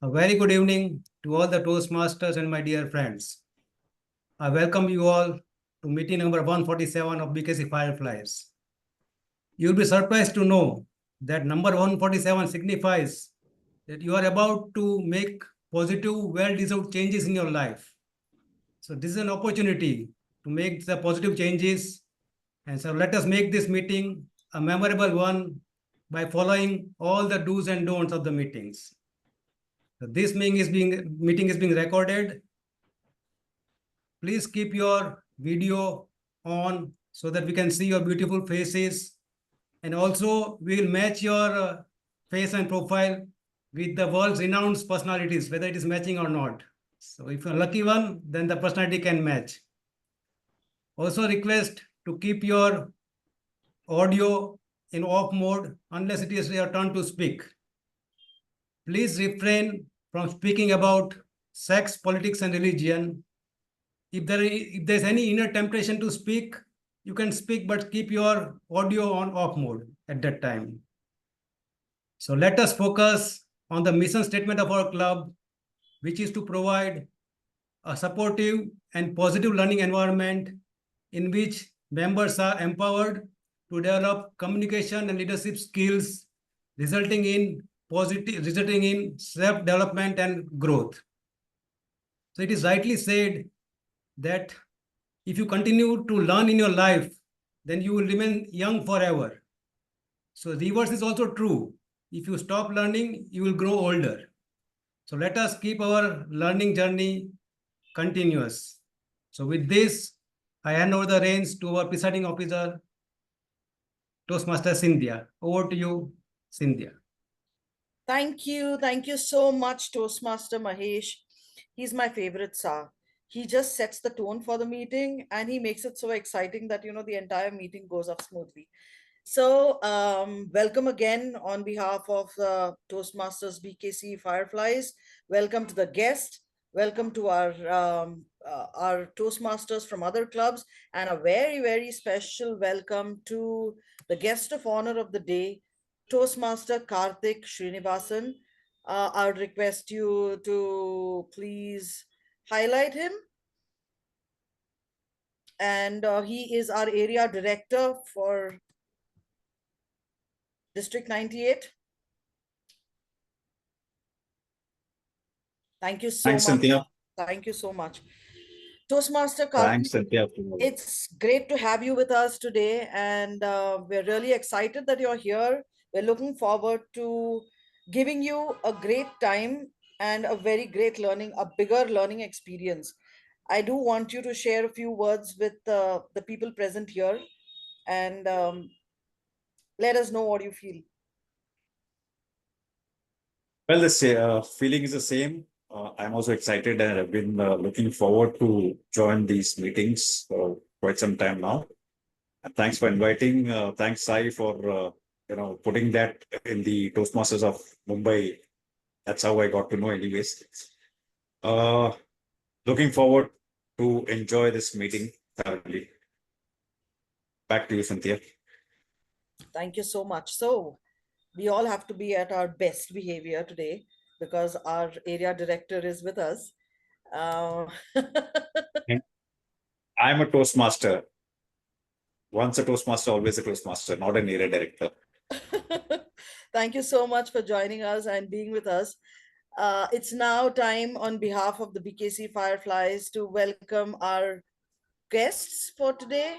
A very good evening to all the Toastmasters and my dear friends. I welcome you all to meeting number 147 of BKC Fireflies. You'll be surprised to know that number 147 signifies that you are about to make positive, well-deserved changes in your life. So this is an opportunity to make the positive changes. And so let us make this meeting a memorable one by following all the do's and don'ts of the meetings. So this meeting is being recorded. Please keep your video on so that we can see your beautiful faces. And also we will match your face and profile with the world's renowned personalities, whether it is matching or not. So if you're a lucky one, then the personality can match. Also request to keep your audio in off mode unless it is your turn to speak. Please refrain from speaking about sex, politics, and religion. If there's any inner temptation to speak, you can speak, but keep your audio on off mode at that time. So let us focus on the mission statement of our club, which is to provide a supportive and positive learning environment in which members are empowered to develop communication and leadership skills, resulting in self-development and growth. So it is rightly said that if you continue to learn in your life, then you will remain young forever. So reverse is also true. If you stop learning, you will grow older. So let us keep our learning journey continuous. So with this, I hand over the reins to our presiding officer, Toastmaster Cynthia. Over to you, Cynthia. Thank you. Thank you so much, Toastmaster Mahesh. He's my favorite sir. He just sets the tone for the meeting and he makes it so exciting that, the entire meeting goes up smoothly. So welcome again on behalf of Toastmasters BKC Fireflies. Welcome to the guest. Welcome to our Toastmasters from other clubs, and a very, very special welcome to the guest of honor of the day, Toastmaster Karthik Srinivasan. I would request you to please highlight him. And he is our area director for District 98. Thank you so Thanks, much. Cynthia. Thank you so much. Toastmaster Karthik, Thanks, Cynthia. it's great to have you with us today, and we're really excited that you're here. We're looking forward to giving you a great time and a very great learning, a bigger learning experience. I do want you to share a few words with the people present here, and let us know what you feel. Well, the feeling is the same. I'm also excited and I've been looking forward to join these meetings for quite some time now. And thanks for inviting. Thanks, Sai, for putting that in the Toastmasters of Mumbai. That's how I got to know, anyways. Looking forward to enjoy this meeting thoroughly. Back to you, Cynthia. Thank you so much. So we all have to be at our best behavior today because our area director is with us. I'm a Toastmaster. Once a Toastmaster, always a Toastmaster, not an area director. Thank you so much for joining us and being with us. It's now time on behalf of the BKC Fireflies to welcome our guests for today.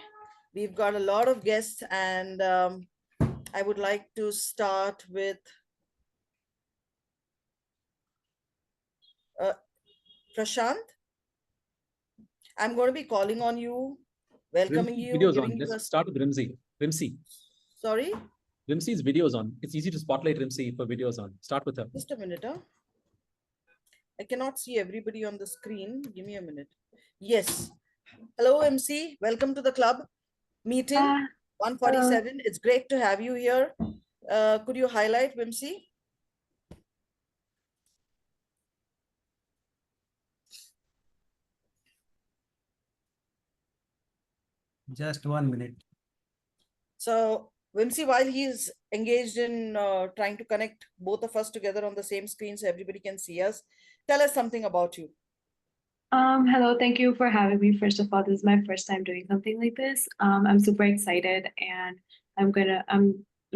We've got a lot of guests, and I would like to start with Prashant. I'm going to be calling on you, welcoming you. Videos on. Let's start with Rimsy. Rimsy. Sorry? Rimsy's videos on. It's easy to spotlight Rimsy for videos on. Start with her. Just a minute. I cannot see everybody on the screen. Give me a minute. Yes. Hello, MC. Welcome to the club meeting 147. It's great to have you here. Could you highlight Vimsy? Just 1 minute. So Vimsy, while he's engaged in trying to connect both of us together on the same screen so everybody can see us, tell us something about you. Hello, thank you for having me. First of all, this is my first time doing something like this. I'm super excited and I'm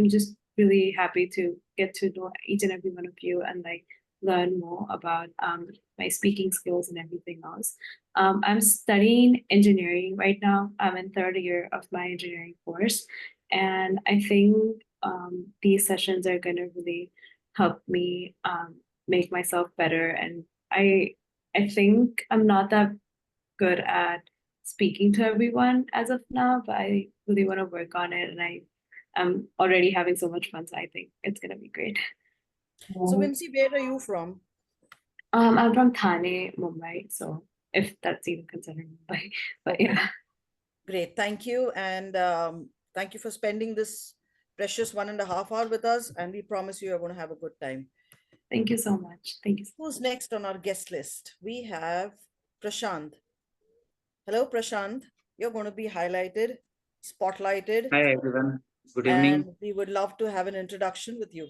just really happy to get to know each and every one of you and like learn more about my speaking skills and everything else. I'm studying engineering right now. I'm in third year of my engineering course, and I think these sessions are gonna really help me make myself better. And I think I'm not that good at speaking to everyone as of now, but I really want to work on it, and I'm already having so much fun, so I think it's gonna be great. So, Vimsy, where are you from? I'm from Thane, Mumbai, so if that's even considered Mumbai, but yeah. Great, thank you. And thank you for spending this precious 1.5 hours with us. And we promise you are going to have a good time. Thank you so much. Thank you. Who's next on our guest list? We have Prashant. Hello, Prashant. You're going to be highlighted, spotlighted. Hi everyone, good evening. And we would love to have an introduction with you.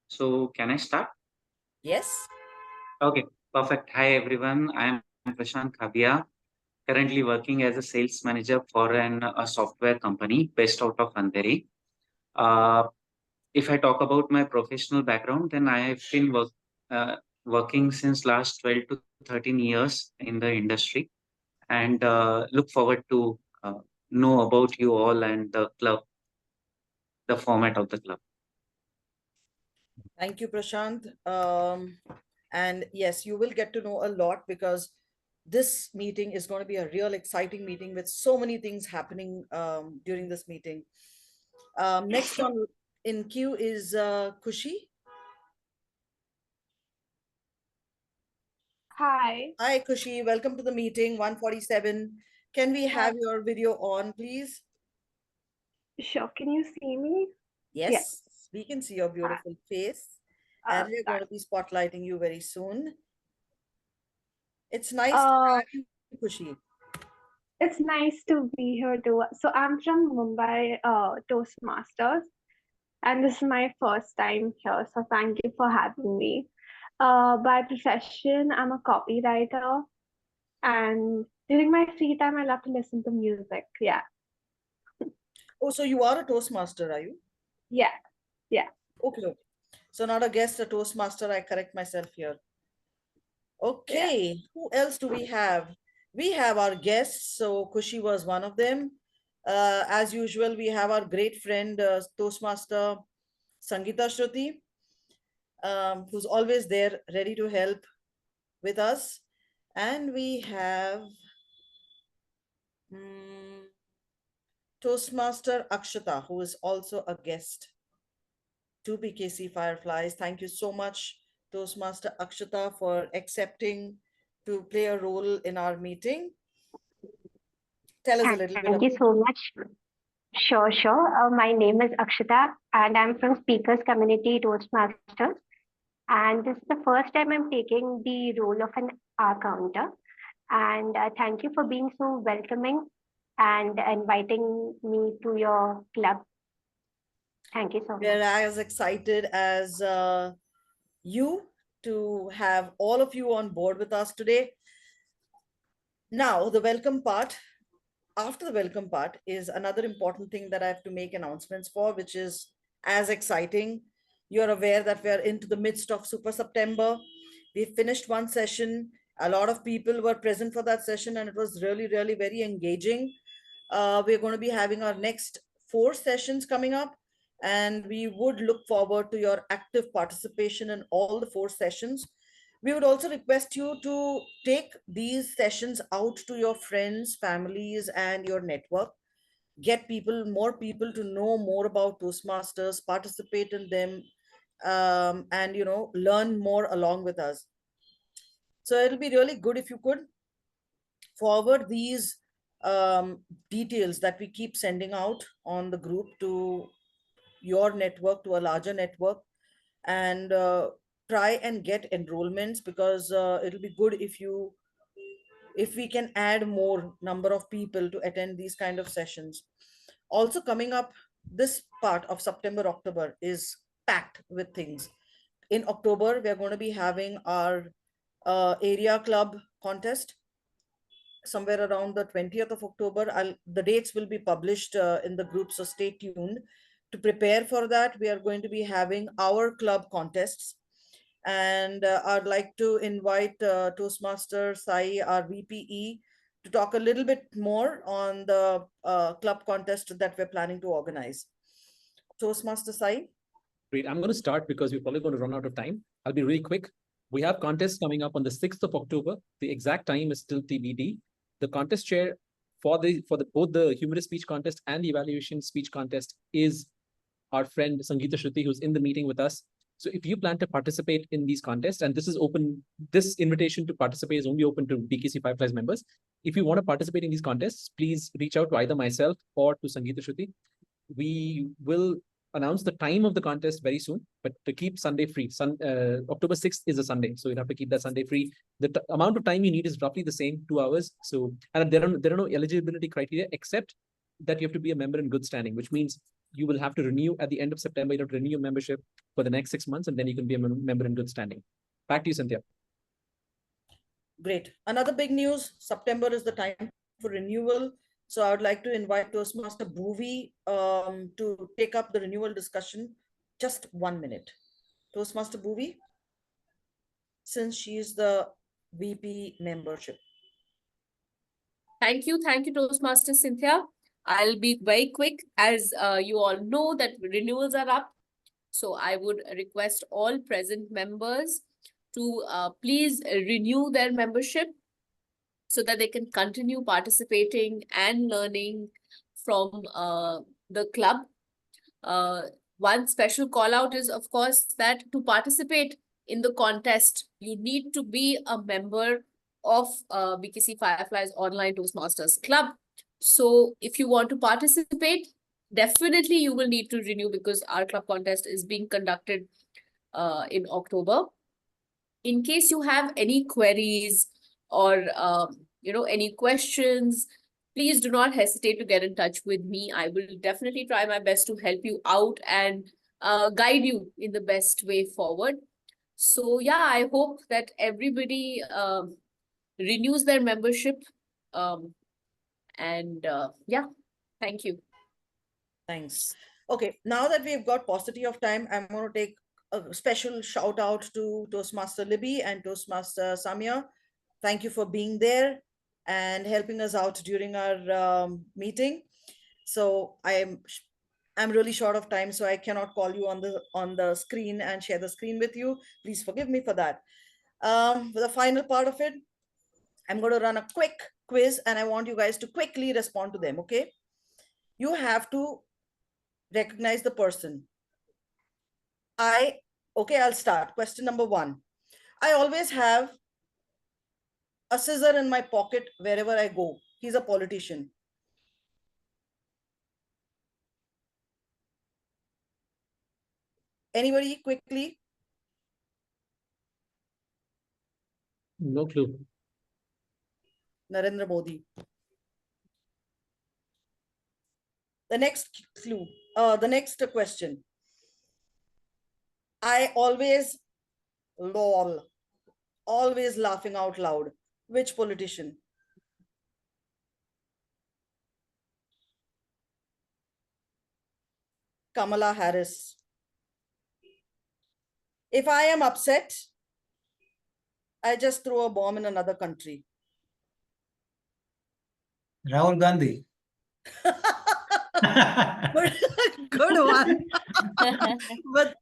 So can I start? Yes. Okay, perfect. Hi everyone, I am Prashant Khabia, currently working as a sales manager for a software company based out of Andheri. If I talk about my professional background, then I have been working since last 12 to 13 years in the industry, and look forward to know about you all and the club, the format of the club. Thank you, Prashant. And yes, you will get to know a lot because this meeting is going to be a real exciting meeting with so many things happening during this meeting. Next on in queue is Kushi. Hi. Hi, Kushi. Welcome to the meeting 147. Can we have your video on, please? Sure. Can you see me? Yes, we can see your beautiful face. And we're going to be spotlighting you very soon. It's nice to have you, Kushi. It's nice to be here too. So I'm from Mumbai Toastmasters, and this is my first time here. So thank you for having me. By profession, I'm a copywriter, and during my free time, I love to listen to music. Yeah. Oh, so you are a Toastmaster, are you? Yeah. Yeah. Okay. So not a guest, a Toastmaster. I correct myself here. Okay. Yeah. Who else do we have? We have our guests. So Kushi was one of them. As usual, we have our great friend, Toastmaster Sangeeta Shruti, who's always there, ready to help with us. And we have Toastmaster Akshata, who is also a guest to BKC Fireflies. Thank you so much, Toastmaster Akshata, for accepting to play a role in our meeting. Tell us a little bit. Thank you so much. Sure. My name is Akshata, and I'm from Speakers Community Toastmasters. And this is the first time I'm taking the role of an counter. And thank you for being so welcoming and inviting me to your club. Thank you so much. We're as excited as you to have all of you on board with us today. Now, the welcome part. After the welcome part is another important thing that I have to make announcements for, which is as exciting. You're aware that we're into the midst of Super September. We finished one session. A lot of people were present for that session, and it was really, really very engaging. We're going to be having our next 4 sessions coming up, and we would look forward to your active participation in all the 4 sessions. We would also request you to take these sessions out to your friends, families, and your network. Get more people to know more about Toastmasters, participate in them, and learn more along with us. So it'll be really good if you could forward these details that we keep sending out on the group to your network, to a larger network, and try and get enrollments, because it'll be good if you if we can add more number of people to attend these kind of sessions. Also coming up, this part of September, October is packed with things. In October, we are going to be having our area club contest somewhere around the 20th of October. The dates will be published in the group, so stay tuned. To prepare for that, we are going to be having our club contests. And I'd like to invite Toastmaster Sai, our VPE, to talk a little bit more on the club contest that we're planning to organize. Toastmaster Sai. Great. I'm going to start because we're probably going to run out of time. I'll be really quick. We have contests coming up on the 6th of October. The exact time is still TBD. The contest chair for both the humorous speech contest and the evaluation speech contest is our friend Sangeeta Shruti, who's in the meeting with us. So if you plan to participate in these contests, and this is open, this invitation to participate is only open to BKC Fireflies members. If you want to participate in these contests, please reach out to either myself or to Sangeeta Shruti. We will announce the time of the contest very soon, but to keep Sunday free. October 6th is a Sunday, so you have to keep that Sunday free. The amount of time you need is roughly the same, 2 hours. So, and there are no eligibility criteria except that you have to be a member in good standing, which means you will have to renew at the end of September. You have to renew your membership for the next 6 months, and then you can be a member in good standing. Back to you, Cynthia. Great. Another big news, September is the time for renewal. So I would like to invite Toastmaster Bhuvi to take up the renewal discussion. Just 1 minute. Toastmaster Bhuvi, since she is the VP membership. Thank you, Toastmaster Cynthia. I'll be very quick, as you all know that renewals are up. So I would request all present members to please renew their membership so that they can continue participating and learning from the club. One special call out is, of course, that to participate in the contest, you need to be a member of BKC Fireflies Online Toastmasters Club. So if you want to participate, definitely you will need to renew, because our club contest is being conducted in October. In case you have any queries or any questions, please do not hesitate to get in touch with me. I will definitely try my best to help you out and guide you in the best way forward. So yeah, I hope that everybody renews their membership. Yeah, thank you. Thanks. Okay, now that we've got paucity of time, I'm going to take a special shout out to Toastmaster Libby and Toastmaster Samia. Thank you for being there and helping us out during our meeting. So I'm really short of time, so I cannot call you on the screen and share the screen with you. Please forgive me for that. For the final part of it, I'm going to run a quick quiz, and I want you guys to quickly respond to them. Okay, you have to recognize the person. I'll start. Question number 1. I always have a scissor in my pocket wherever I go. He's a politician. Anybody quickly? No clue. Narendra Modi. The next clue, the next question. I always lol, always laughing out loud. Which politician? Kamala Harris. If I am upset, I just throw a bomb in another country. Rahul Gandhi. Good one. But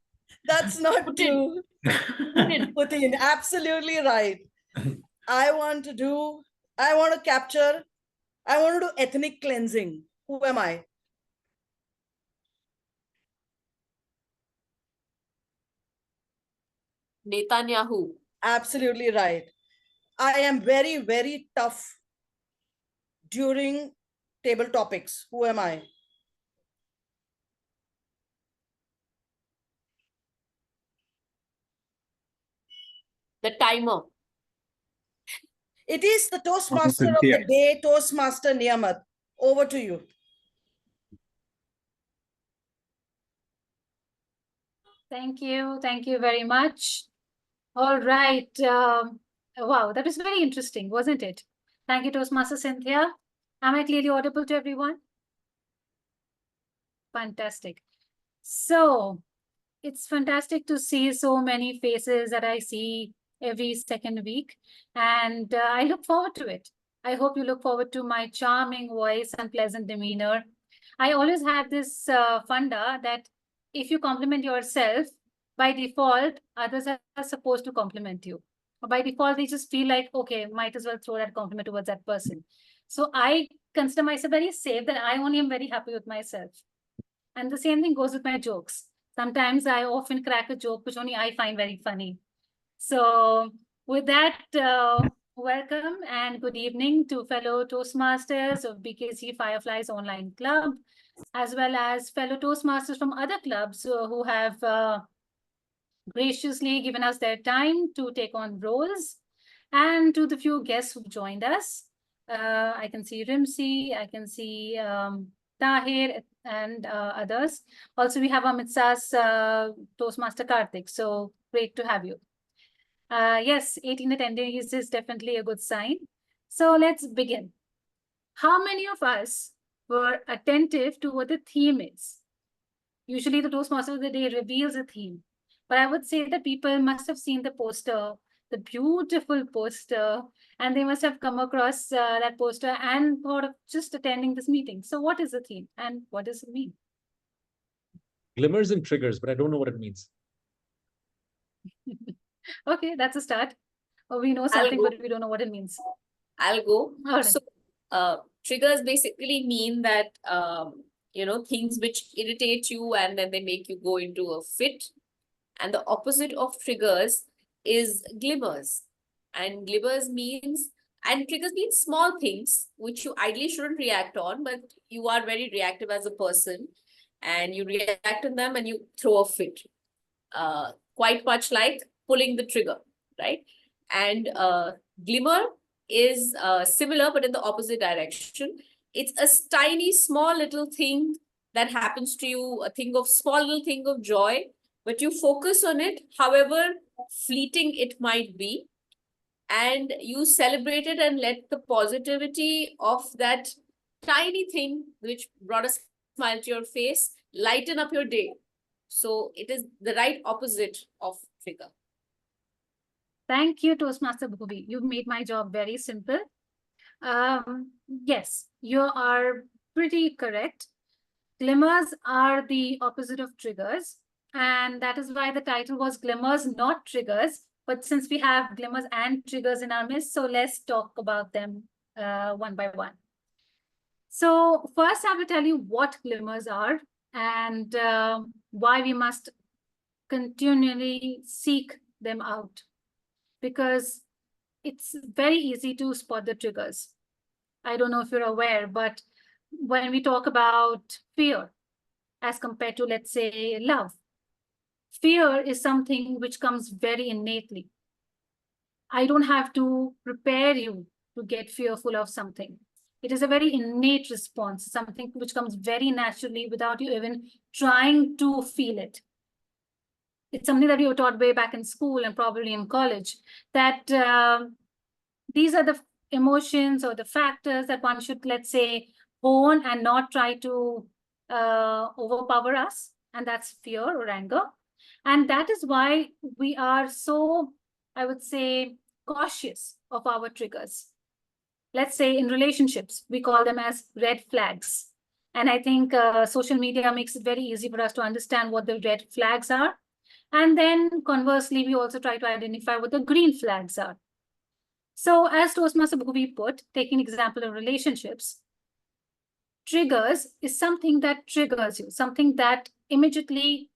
that's not true. Putin, absolutely right. I want to do ethnic cleansing. Who am I? Netanyahu. Absolutely right. I am very, very tough during table topics. Who am I? The timer. It is the Toastmaster of Cynthia. the day, Toastmaster Niyamat. Over to you. Thank you. Thank you very much. All right. Wow, that was very interesting, wasn't it? Thank you, Toastmaster Cynthia. Am I clearly audible to everyone? Fantastic. So it's fantastic to see so many faces that I see every second week, and I look forward to it. I hope you look forward to my charming voice and pleasant demeanor. I always have this funda that if you compliment yourself, by default, others are supposed to compliment you. By default, they just feel like, okay, might as well throw that compliment towards that person. So I consider myself very safe that I only am very happy with myself. And the same thing goes with my jokes. Sometimes I often crack a joke which only I find very funny. So with that, welcome and good evening to fellow Toastmasters of BKC Fireflies Online Club, as well as fellow Toastmasters from other clubs who have graciously given us their time to take on roles, and to the few guests who've joined us. I can see Rimsi, I can see Tahir and others. Also, we have Amitsa's Toastmaster Karthik. So great to have you. Yes, 18 attendees is definitely a good sign. So let's begin. How many of us were attentive to what the theme is? Usually the Toastmaster of the day reveals a theme, but I would say that people must have seen the poster, the beautiful poster, and they must have come across that poster and thought of just attending this meeting. So what is the theme and what does it mean? Glimmers and triggers, but I don't know what it means. Okay, that's a start. We know something, but we don't know what it means. I'll go. All right. So triggers basically mean that things which irritate you and then they make you go into a fit. And the opposite of triggers is glimmers. And triggers means small things which you ideally shouldn't react on, but you are very reactive as a person and you react on them and you throw a fit. Quite much like pulling the trigger, right? And glimmer is similar, but in the opposite direction. It's a tiny, small little thing that happens to you, small little thing of joy, but you focus on it, however fleeting it might be, and you celebrate it and let the positivity of that tiny thing which brought a smile to your face lighten up your day. So it is the right opposite of trigger. Thank you, Toastmaster Bhubi. You've made my job very simple. Yes, you are pretty correct. Glimmers are the opposite of triggers. And that is why the title was Glimmers, not Triggers. But since we have glimmers and triggers in our midst, so let's talk about them one by one. So first I will tell you what glimmers are and why we must continually seek them out. Because it's very easy to spot the triggers. I don't know if you're aware, but when we talk about fear as compared to, let's say, love, fear is something which comes very innately. I don't have to prepare you to get fearful of something. It is a very innate response, something which comes very naturally without you even trying to feel it. It's something that we were taught way back in school and probably in college, that these are the emotions or the factors that one should, let's say, hone and not try to overpower us. And that's fear or anger. And that is why we are so, I would say, cautious of our triggers. Let's say in relationships, we call them as red flags. And I think social media makes it very easy for us to understand what the red flags are. And then conversely, we also try to identify what the green flags are. So as Toastmaster Bhubi put, taking example of relationships, triggers is something that triggers you, something that immediately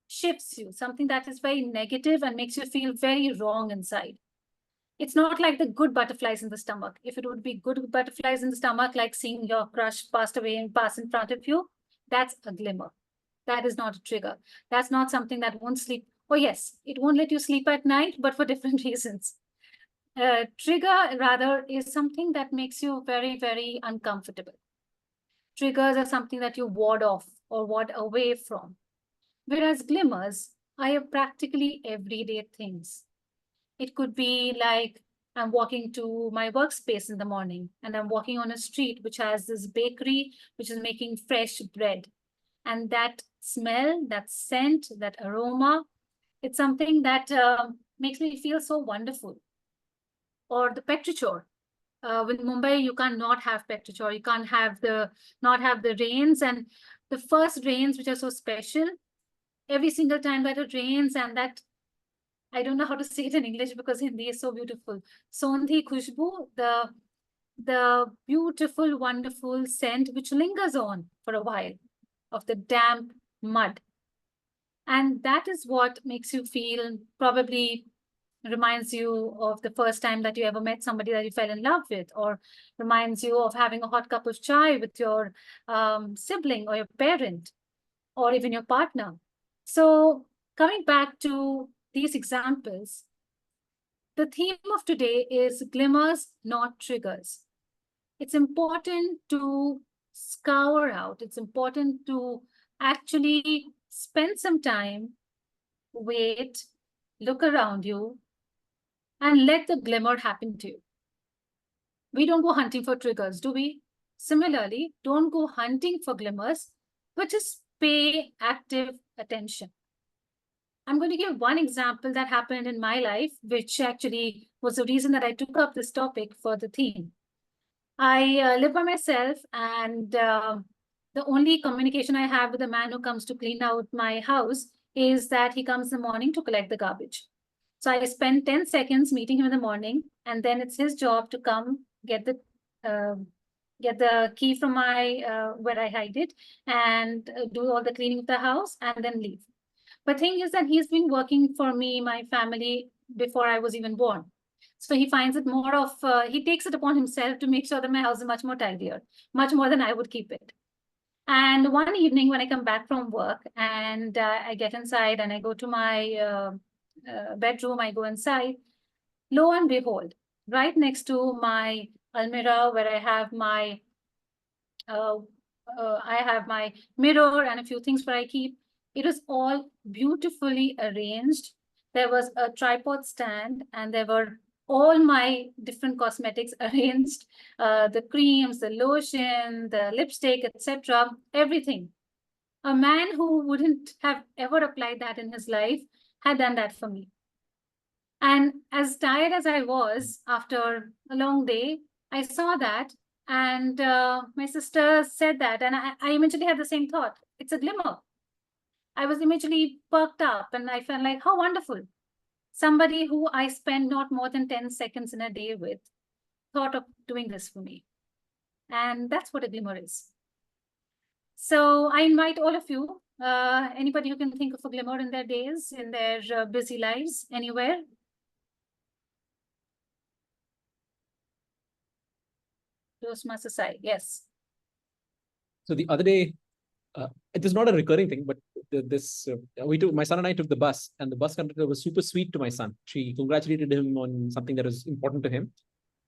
shifts you, something that is very negative and makes you feel very wrong inside. It's not like the good butterflies in the stomach. If it would be good butterflies in the stomach, like seeing your crush passed away and pass in front of you, that's a glimmer. That is not a trigger. That's not something that won't sleep. Oh yes, it won't let you sleep at night, but for different reasons. Trigger rather is something that makes you very, very uncomfortable. Triggers are something that you ward off or ward away from. Whereas glimmers are practically everyday things. It could be like I'm walking to my workspace in the morning and I'm walking on a street which has this bakery which is making fresh bread. And that smell, that scent, that aroma, it's something that makes me feel so wonderful. Or the petrichor. With Mumbai, you can't not have petrichor. You can't have not have the rains, and the first rains, which are so special. Every single time that it rains, and that I don't know how to say it in English because Hindi is so beautiful. Sondhi khushbu, the beautiful, wonderful scent which lingers on for a while of the damp mud. And that is what makes you feel, probably reminds you of the first time that you ever met somebody that you fell in love with, or reminds you of having a hot cup of chai with your sibling or your parent, or even your partner. So coming back to these examples, the theme of today is glimmers, not triggers. It's important to scour out. It's important to actually spend some time, wait, look around you, and let the glimmer happen to you. We don't go hunting for triggers, do we? Similarly, don't go hunting for glimmers, but just pay active attention. I'm going to give one example that happened in my life, which actually was the reason that I took up this topic for the theme. I live by myself, and the only communication I have with the man who comes to clean out my house is that he comes in the morning to collect the garbage. So I spend 10 seconds meeting him in the morning, and then it's his job to come get the key from my where I hide it, and do all the cleaning of the house and then leave. But thing is that he's been working for me, my family, before I was even born. So he finds it more of, he takes it upon himself to make sure that my house is much more tidier, much more than I would keep it. And one evening when I come back from work and I get inside and I go to my bedroom, I go inside, lo and behold, right next to my almirah where I have my mirror and a few things where I keep, it was all beautifully arranged. There was a tripod stand and there were all my different cosmetics arranged, the creams, the lotion, the lipstick, etc., everything. A man who wouldn't have ever applied that in his life had done that for me. And as tired as I was after a long day, I saw that, and my sister said that, and I immediately had the same thought. It's a glimmer. I was immediately perked up, and I felt like, how wonderful. Somebody who I spend not more than 10 seconds in a day with thought of doing this for me. And that's what a glimmer is. So I invite all of you, anybody who can think of a glimmer in their days, in their busy lives, anywhere. Toastmaster Sai, yes. So the other day, it is not a recurring thing, but my son and I took the bus, and the bus conductor was super sweet to my son. She congratulated him on something that was important to him,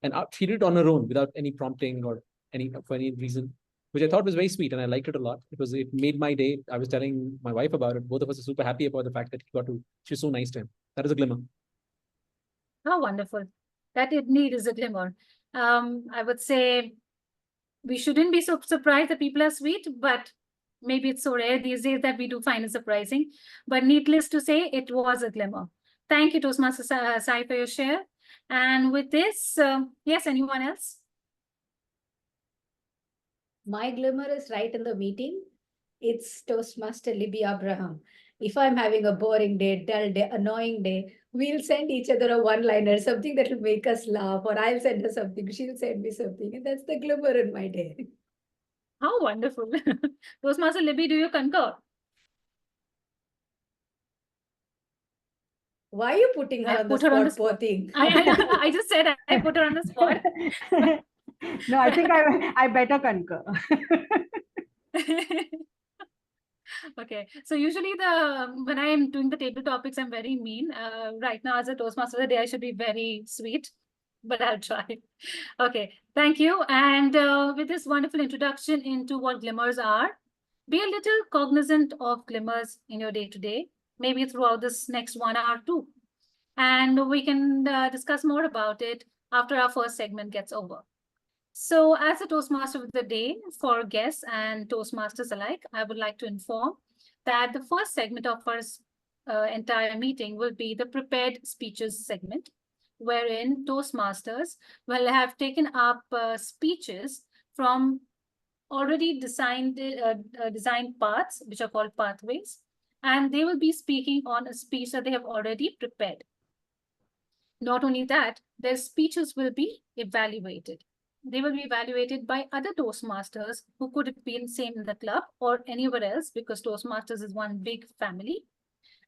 and she did it on her own without any prompting or for any reason, which I thought was very sweet, and I liked it a lot. It made my day. I was telling my wife about it. Both of us are super happy about the fact that she was so nice to him. That is a glimmer. How wonderful. That indeed is a glimmer. I would say we shouldn't be so surprised that people are sweet, but maybe it's so rare these days that we do find it surprising. But needless to say, it was a glimmer. Thank you, Toastmaster Sai, for your share. And with this, yes, anyone else? My glimmer is right in the meeting. It's Toastmaster Libby Abraham. If I'm having a boring day, dull day, annoying day, we'll send each other a one-liner, something that will make us laugh, or I'll send her something, she'll send me something, and that's the glimmer in my day. How wonderful. Toastmaster Libby, do you concur? Why are you putting her on the spot, poor thing? I just said I put her on the spot. No, I think I better concur. Okay, so usually when I am doing the table topics, I'm very mean. Right now, as a Toastmaster of the day, I should be very sweet. but I'll try. Okay, thank you. And with this wonderful introduction into what glimmers are, be a little cognizant of glimmers in your day-to-day, maybe throughout this next 1 hour too. And we can discuss more about it after our first segment gets over. So as a Toastmaster of the day for guests and Toastmasters alike, I would like to inform that the first segment of our entire meeting will be the prepared speeches segment, wherein Toastmasters will have taken up speeches from already designed paths, which are called pathways, and they will be speaking on a speech that they have already prepared. Not only that, their speeches will be evaluated. They will be evaluated by other Toastmasters who could have been same in the club or anywhere else, because Toastmasters is one big family.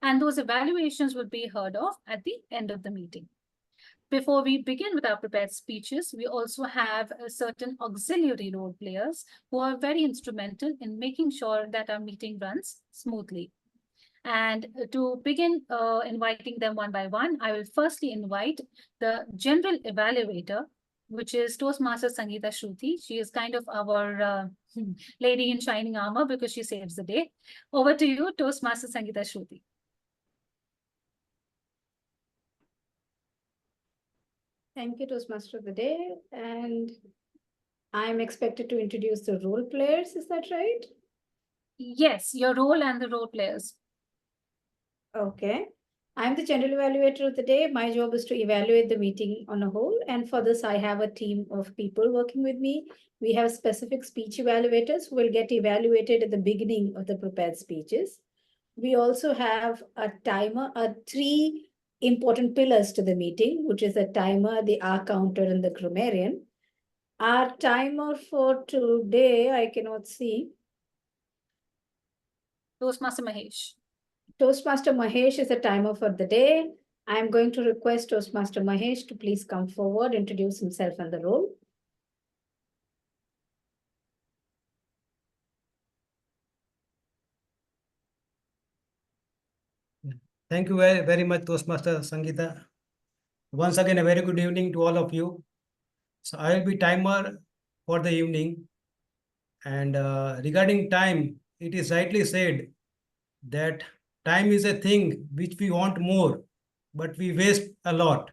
And those evaluations will be heard of at the end of the meeting. Before we begin with our prepared speeches, we also have certain auxiliary role players who are very instrumental in making sure that our meeting runs smoothly. And to begin inviting them one by one, I will firstly invite the general evaluator, which is Toastmaster Sangeeta Shruti. She is kind of our lady in shining armor because she saves the day. Over to you, Toastmaster Sangeeta Shruti. Thank you, Toastmaster of the day. And I'm expected to introduce the role players, is that right? Yes, your role and the role players. Okay. I'm the general evaluator of the day. My job is to evaluate the meeting on a whole. And for this, I have a team of people working with me. We have specific speech evaluators who will get evaluated at the beginning of the prepared speeches. We also have a timer, 3 important pillars to the meeting, which is the timer, the hour counter, and the grammarian. Our timer for today, I cannot see. Toastmaster Mahesh. Toastmaster Mahesh is the timer for the day. I'm going to request Toastmaster Mahesh to please come forward, introduce himself and the role. Thank you very, very much, Toastmaster Sangeeta. Once again, a very good evening to all of you. So I will be timer for the evening. And regarding time, it is rightly said that time is a thing which we want more, but we waste a lot.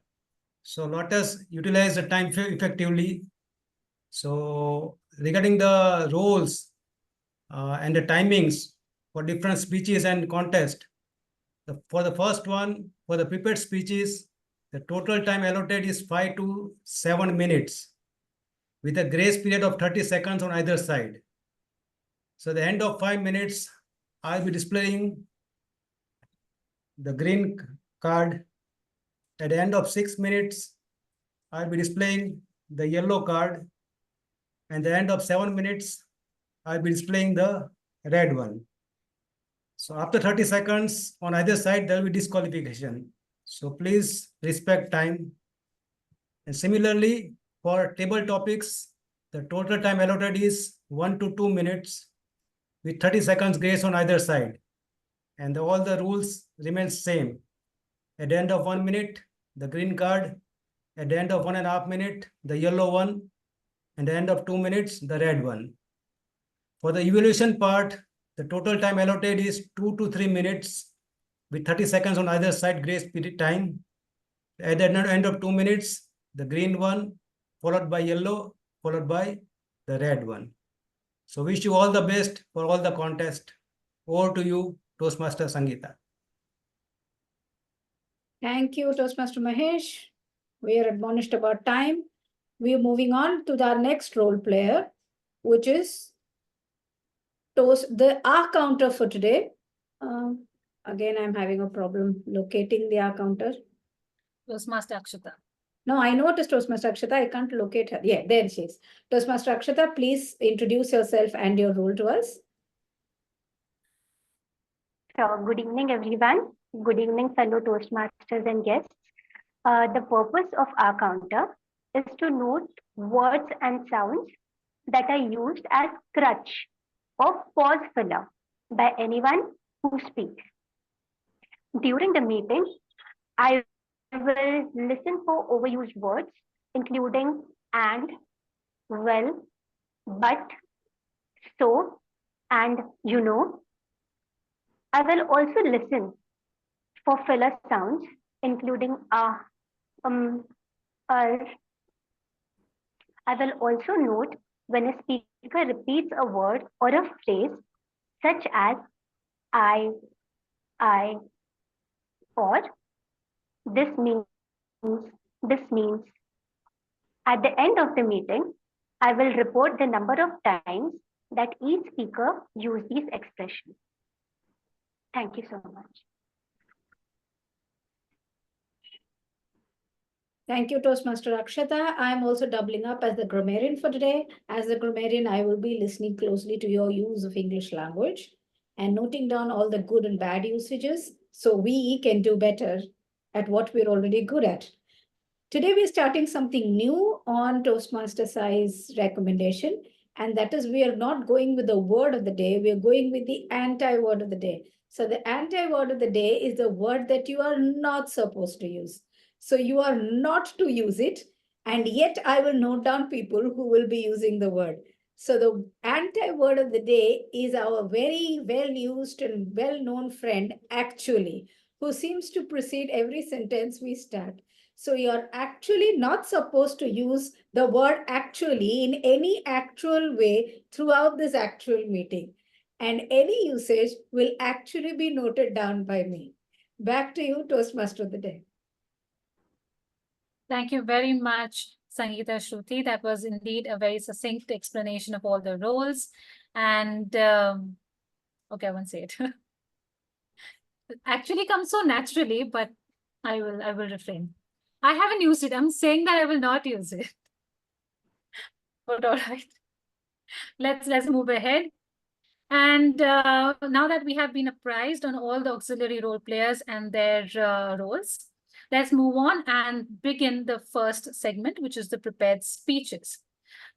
So let us utilize the time effectively. So regarding the roles and the timings for different speeches and contest, for the first one, for the prepared speeches, the total time allotted is 5 to 7 minutes with a grace period of 30 seconds on either side. So at the end of 5 minutes, I'll be displaying the green card. At the end of 6 minutes, I'll be displaying the yellow card. And at the end of 7 minutes, I'll be displaying the red one. So after 30 seconds on either side, there will be disqualification. So please respect time. And similarly, for table topics, the total time allotted is 1 to 2 minutes with 30 seconds grace on either side. And all the rules remain same. At the end of 1 minute, the green card. At the end of 1.5 minutes, the yellow one. And at the end of 2 minutes, the red one. For the evaluation part, the total time allotted is 2 to 3 minutes with 30 seconds on either side grace period time. At the end of 2 minutes, the green one, followed by yellow, followed by the red one. So wish you all the best for all the contest. Over to you, Toastmaster Sangeeta. Thank you, Toastmaster Mahesh. We are admonished about time. We are moving on to our next role player, which is the hour counter for today. Again, I'm having a problem locating the hour counter. Toastmaster Akshata. No, I know it is Toastmaster Akshata. I can't locate her. Yeah, there she is. Toastmaster Akshata, please introduce yourself and your role to us. So, good evening, everyone. Good evening, fellow Toastmasters and guests. The purpose of our counter is to note words and sounds that are used as crutch or pause filler by anyone who speaks. During the meeting, I will listen for overused words including and, well, but, so, and you know. I will also listen for filler sounds, including I will also note when a speaker repeats a word or a phrase such as I, or this means, this means. At the end of the meeting, I will report the number of times that each speaker used these expressions. Thank you so much. Thank you, Toastmaster Akshata. I'm also doubling up as the grammarian for today. As the grammarian, I will be listening closely to your use of English language and noting down all the good and bad usages so we can do better at what we're already good at. Today, we're starting something new on Toastmaster Sai's recommendation, and that is we are not going with the word of the day, we are going with the anti-word of the day. So the anti-word of the day is the word that you are not supposed to use. So you are not to use it, and yet I will note down people who will be using the word. So the anti-word of the day is our very well-used and well-known friend, actually, who seems to precede every sentence we start. So you're actually not supposed to use the word actually in any actual way throughout this actual meeting. And any usage will actually be noted down by me. Back to you, Toastmaster of the Day. Thank you very much, Sangeeta Shruti. That was indeed a very succinct explanation of all the roles. And okay, I won't say it. It actually comes so naturally, but I will refrain. I haven't used it. I'm saying that I will not use it. But all right. Let's move ahead. And now that we have been apprised on all the auxiliary role players and their roles, let's move on and begin the first segment, which is the prepared speeches.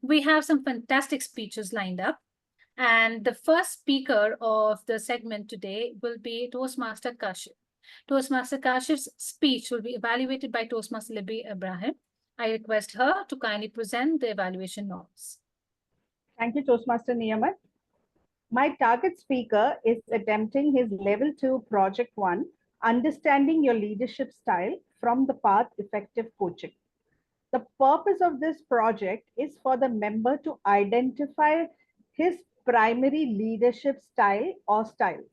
We have some fantastic speeches lined up. And the first speaker of the segment today will be Toastmaster Kashif. Toastmaster Kashif's speech will be evaluated by Toastmaster Libby Abraham. I request her to kindly present the evaluation norms. Thank you, Toastmaster Niyamat. My target speaker is attempting his level 2 project 1, understanding your leadership style from the path effective coaching. The purpose of this project is for the member to identify his primary leadership style or styles.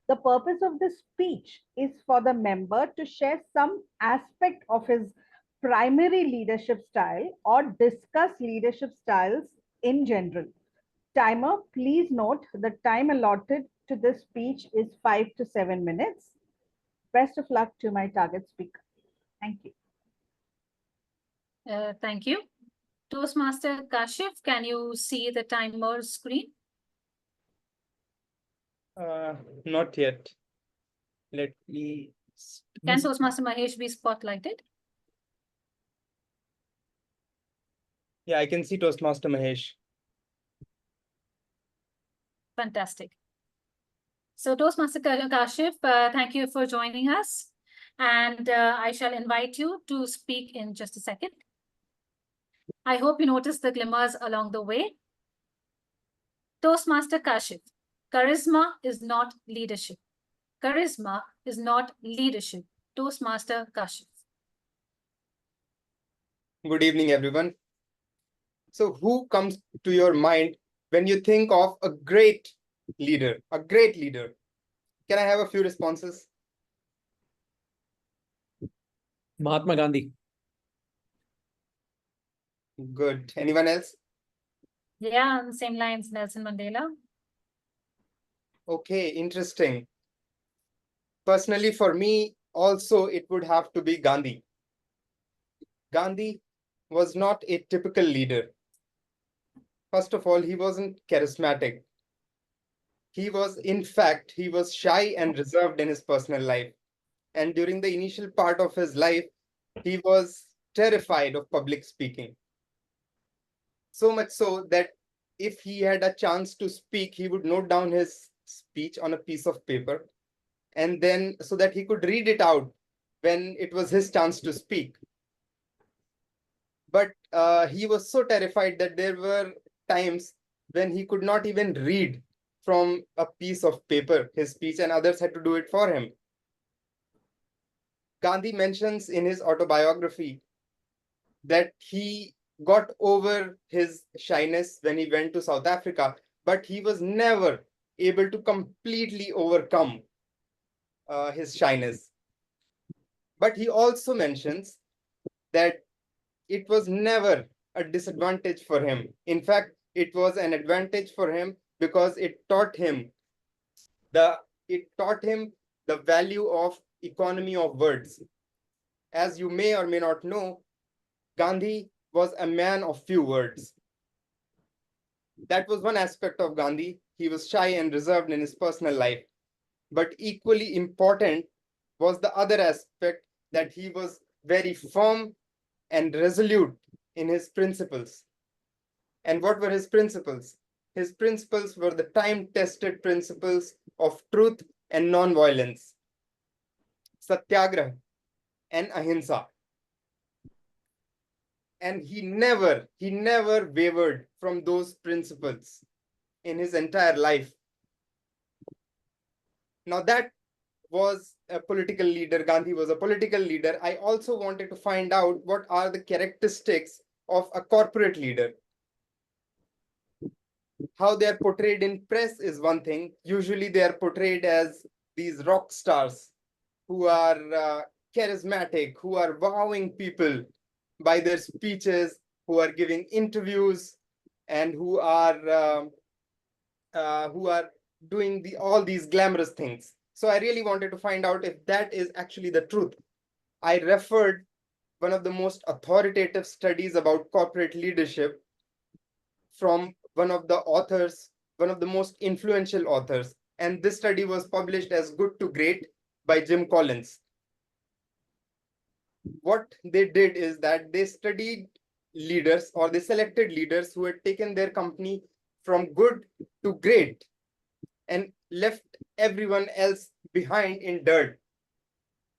The purpose of this speech is for the member to share some aspect of his primary leadership style or discuss leadership styles in general. Timer, please note the time allotted to this speech is 5 to 7 minutes. Best of luck to my target speaker. Thank you. Thank you. Toastmaster Kashif, can you see the timer screen? Not yet. Let me. Can Toastmaster Mahesh be spotlighted? Yeah, I can see Toastmaster Mahesh. Fantastic. So Toastmaster Kashif, thank you for joining us. And I shall invite you to speak in just a second. I hope you noticed the glimmers along the way. Toastmaster Kashif, charisma is not leadership. Charisma is not leadership. Toastmaster Kashif. Good evening, everyone. So who comes to your mind when you think of a great leader, a great leader? Can I have a few responses? Mahatma Gandhi. Good. Anyone else? Yeah, on the same lines, Nelson Mandela. Okay, interesting. Personally, for me, also, it would have to be Gandhi. Gandhi was not a typical leader. First of all, he wasn't charismatic. In fact, he was shy and reserved in his personal life. And during the initial part of his life, he was terrified of public speaking. So much so that if he had a chance to speak, he would note down his speech on a piece of paper, and then so that he could read it out when it was his chance to speak. But he was so terrified that there were times when he could not even read from a piece of paper his speech, and others had to do it for him. Gandhi mentions in his autobiography that he got over his shyness when he went to South Africa, but he was never able to completely overcome his shyness. But he also mentions that it was never a disadvantage for him. In fact, it was an advantage for him because it taught him the value of economy of words. As you may or may not know, Gandhi was a man of few words. That was one aspect of Gandhi. He was shy and reserved in his personal life. But equally important was the other aspect, that he was very firm and resolute in his principles. And what were his principles? His principles were the time-tested principles of truth and non-violence, satyagraha and ahimsa. And he never wavered from those principles in his entire life. Now that was a political leader. Gandhi was a political leader. I also wanted to find out what are the characteristics of a corporate leader. How they are portrayed in press is one thing. Usually they are portrayed as these rock stars who are charismatic, who are wowing people by their speeches, who are giving interviews, and who are doing all these glamorous things. So I really wanted to find out if that is actually the truth. I referred one of the most authoritative studies about corporate leadership from one of the authors, one of the most influential authors. And this study was published as Good to Great by Jim Collins. What they did is that they studied leaders, or they selected leaders who had taken their company from good to great and left everyone else behind in dirt.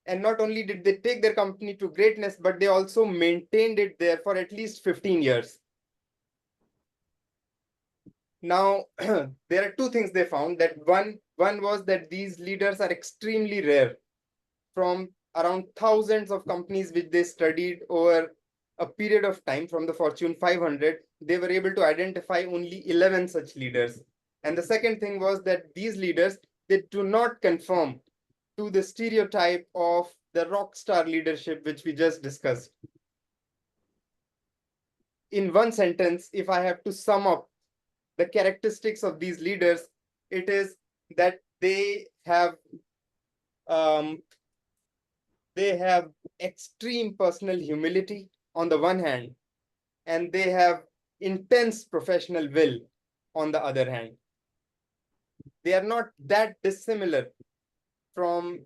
And not only did they take their company to greatness, but they also maintained it there for at least 15 years. Now, there are two things they found. That one was that these leaders are extremely rare. From around thousands of companies which they studied over a period of time from the Fortune 500, they were able to identify only 11 such leaders. And the second thing was that these leaders, they do not conform to the stereotype of the rock star leadership which we just discussed. In one sentence, if I have to sum up the characteristics of these leaders, it is that they have extreme personal humility on the one hand, and they have intense professional will on the other hand. They are not that dissimilar from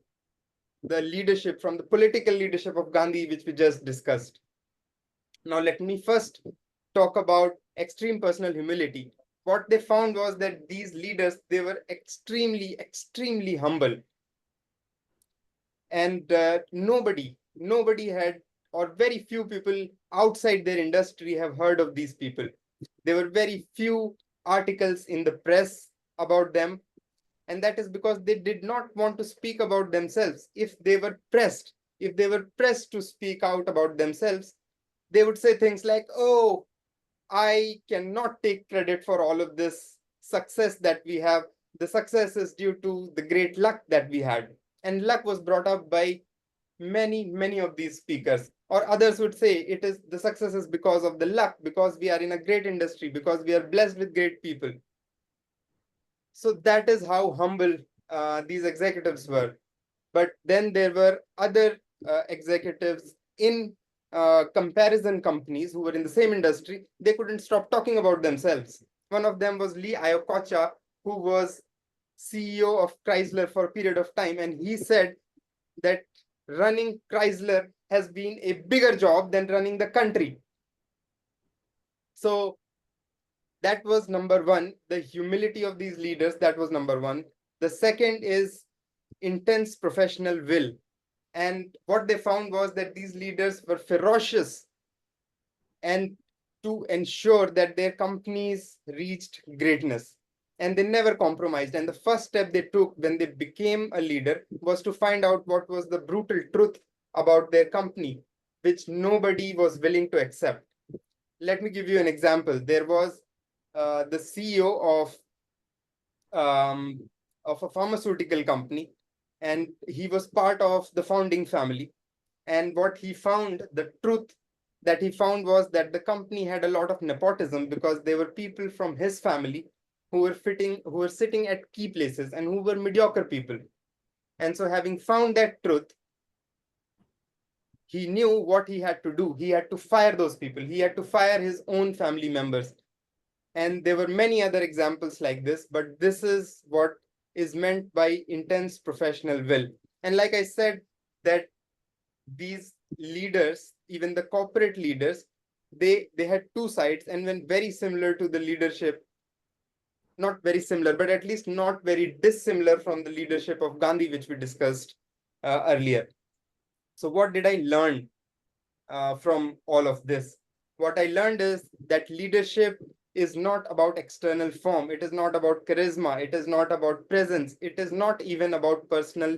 the leadership, from the political leadership of Gandhi, which we just discussed. Now, let me first talk about extreme personal humility. What they found was that these leaders, they were extremely humble. And nobody had, or very few people outside their industry have heard of these people. There were very few articles in the press about them, and that is because they did not want to speak about themselves. If they were pressed to speak out about themselves, they would say things like, "Oh, I cannot take credit for all of this success that we have. The success is due to the great luck that we had." And luck was brought up by many of these speakers. Or others would say it is the success is because of the luck, because we are in a great industry, because we are blessed with great people. So that is how humble these executives were. But then there were other executives in comparison companies who were in the same industry. They couldn't stop talking about themselves. One of them was Lee Iacocca, who was CEO of Chrysler for a period of time, and he said that running Chrysler has been a bigger job than running the country. So that was number one, the humility of these leaders. That was number one. The second is intense professional will. And what they found was that these leaders were ferocious and to ensure that their companies reached greatness. And they never compromised. And the first step they took when they became a leader was to find out what was the brutal truth about their company, which nobody was willing to accept. Let me give you an example. There was the CEO of a pharmaceutical company, and he was part of the founding family. And what he found, the truth that he found, was that the company had a lot of nepotism because there were people from his family who were sitting at key places and who were mediocre people. And so, having found that truth, he knew what he had to do. He had to fire those people. He had to fire his own family members. And there were many other examples like this, but this is what is meant by intense professional will. And like I said, that these leaders, even the corporate leaders, they had two sides, and when very similar to the leadership, not very similar, but at least not very dissimilar from the leadership of Gandhi, which we discussed earlier. So what did I learn from all of this? What I learned is that leadership is not about external form. It is not about charisma. It is not about presence. It is not even about personal.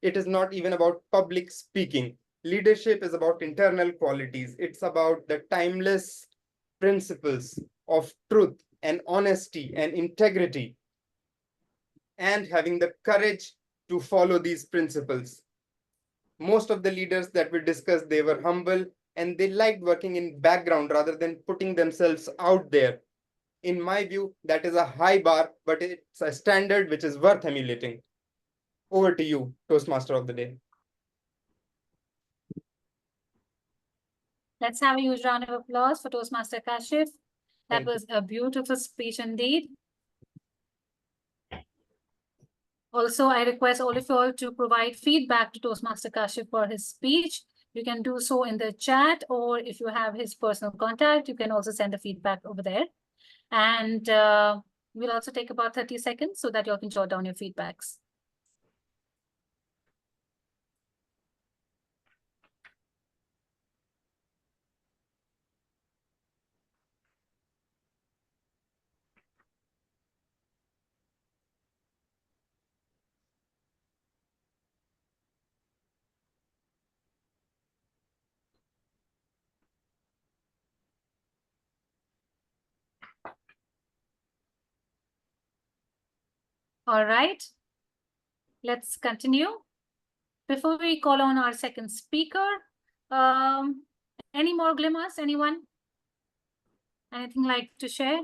It is not even about public speaking. Leadership is about internal qualities. It's about the timeless principles of truth and honesty and integrity, and having the courage to follow these principles. Most of the leaders that we discussed, they were humble and they liked working in background rather than putting themselves out there. In my view, that is a high bar, but it's a standard which is worth emulating. Over to you, Toastmaster of the day. Let's have a huge round of applause for Toastmaster Kashif. That was a beautiful speech indeed. Also, I request all of you all to provide feedback to Toastmaster Kashif for his speech. You can do so in the chat, or if you have his personal contact, you can also send the feedback over there. And we'll also take about 30 seconds so that you all can jot down your feedbacks. All right, let's continue. Before we call on our second speaker, any more glimmers, anyone? Anything like to share?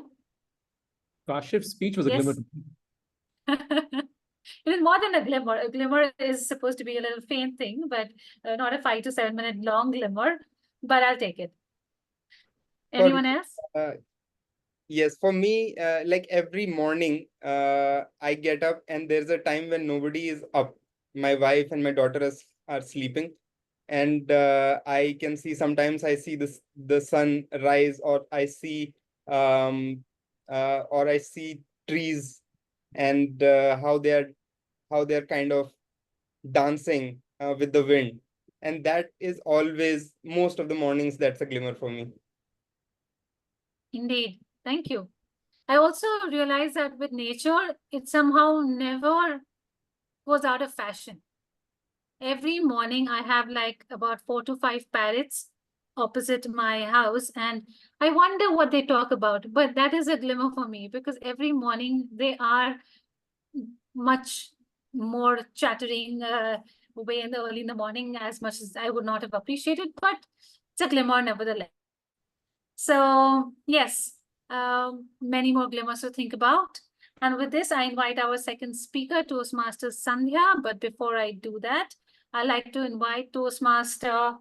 Kashif's speech was a Yes. glimmer. It is more than a glimmer. A glimmer is supposed to be a little faint thing, but not a 5 to 7 minute long glimmer, but I'll take it. Anyone else? Yes, for me, like every morning, I get up and there's a time when nobody is up. My wife and my daughter are sleeping, and I can see, sometimes I see the sun rise, or I see trees, and how they're kind of dancing with the wind, and that is always, most of the mornings, that's a glimmer for me. Indeed. Thank you. I also realized that with nature, it somehow never goes out of fashion. Every morning, I have like about 4 to 5 parrots opposite my house, and I wonder what they talk about. But that is a glimmer for me, because every morning they are much more chattering away in the morning, as much as I would not have appreciated, but it's a glimmer nevertheless. So yes, many more glimmers to think about. And with this, I invite our second speaker, Toastmaster Sandhya. But before I do that, I'd like to invite Toastmaster,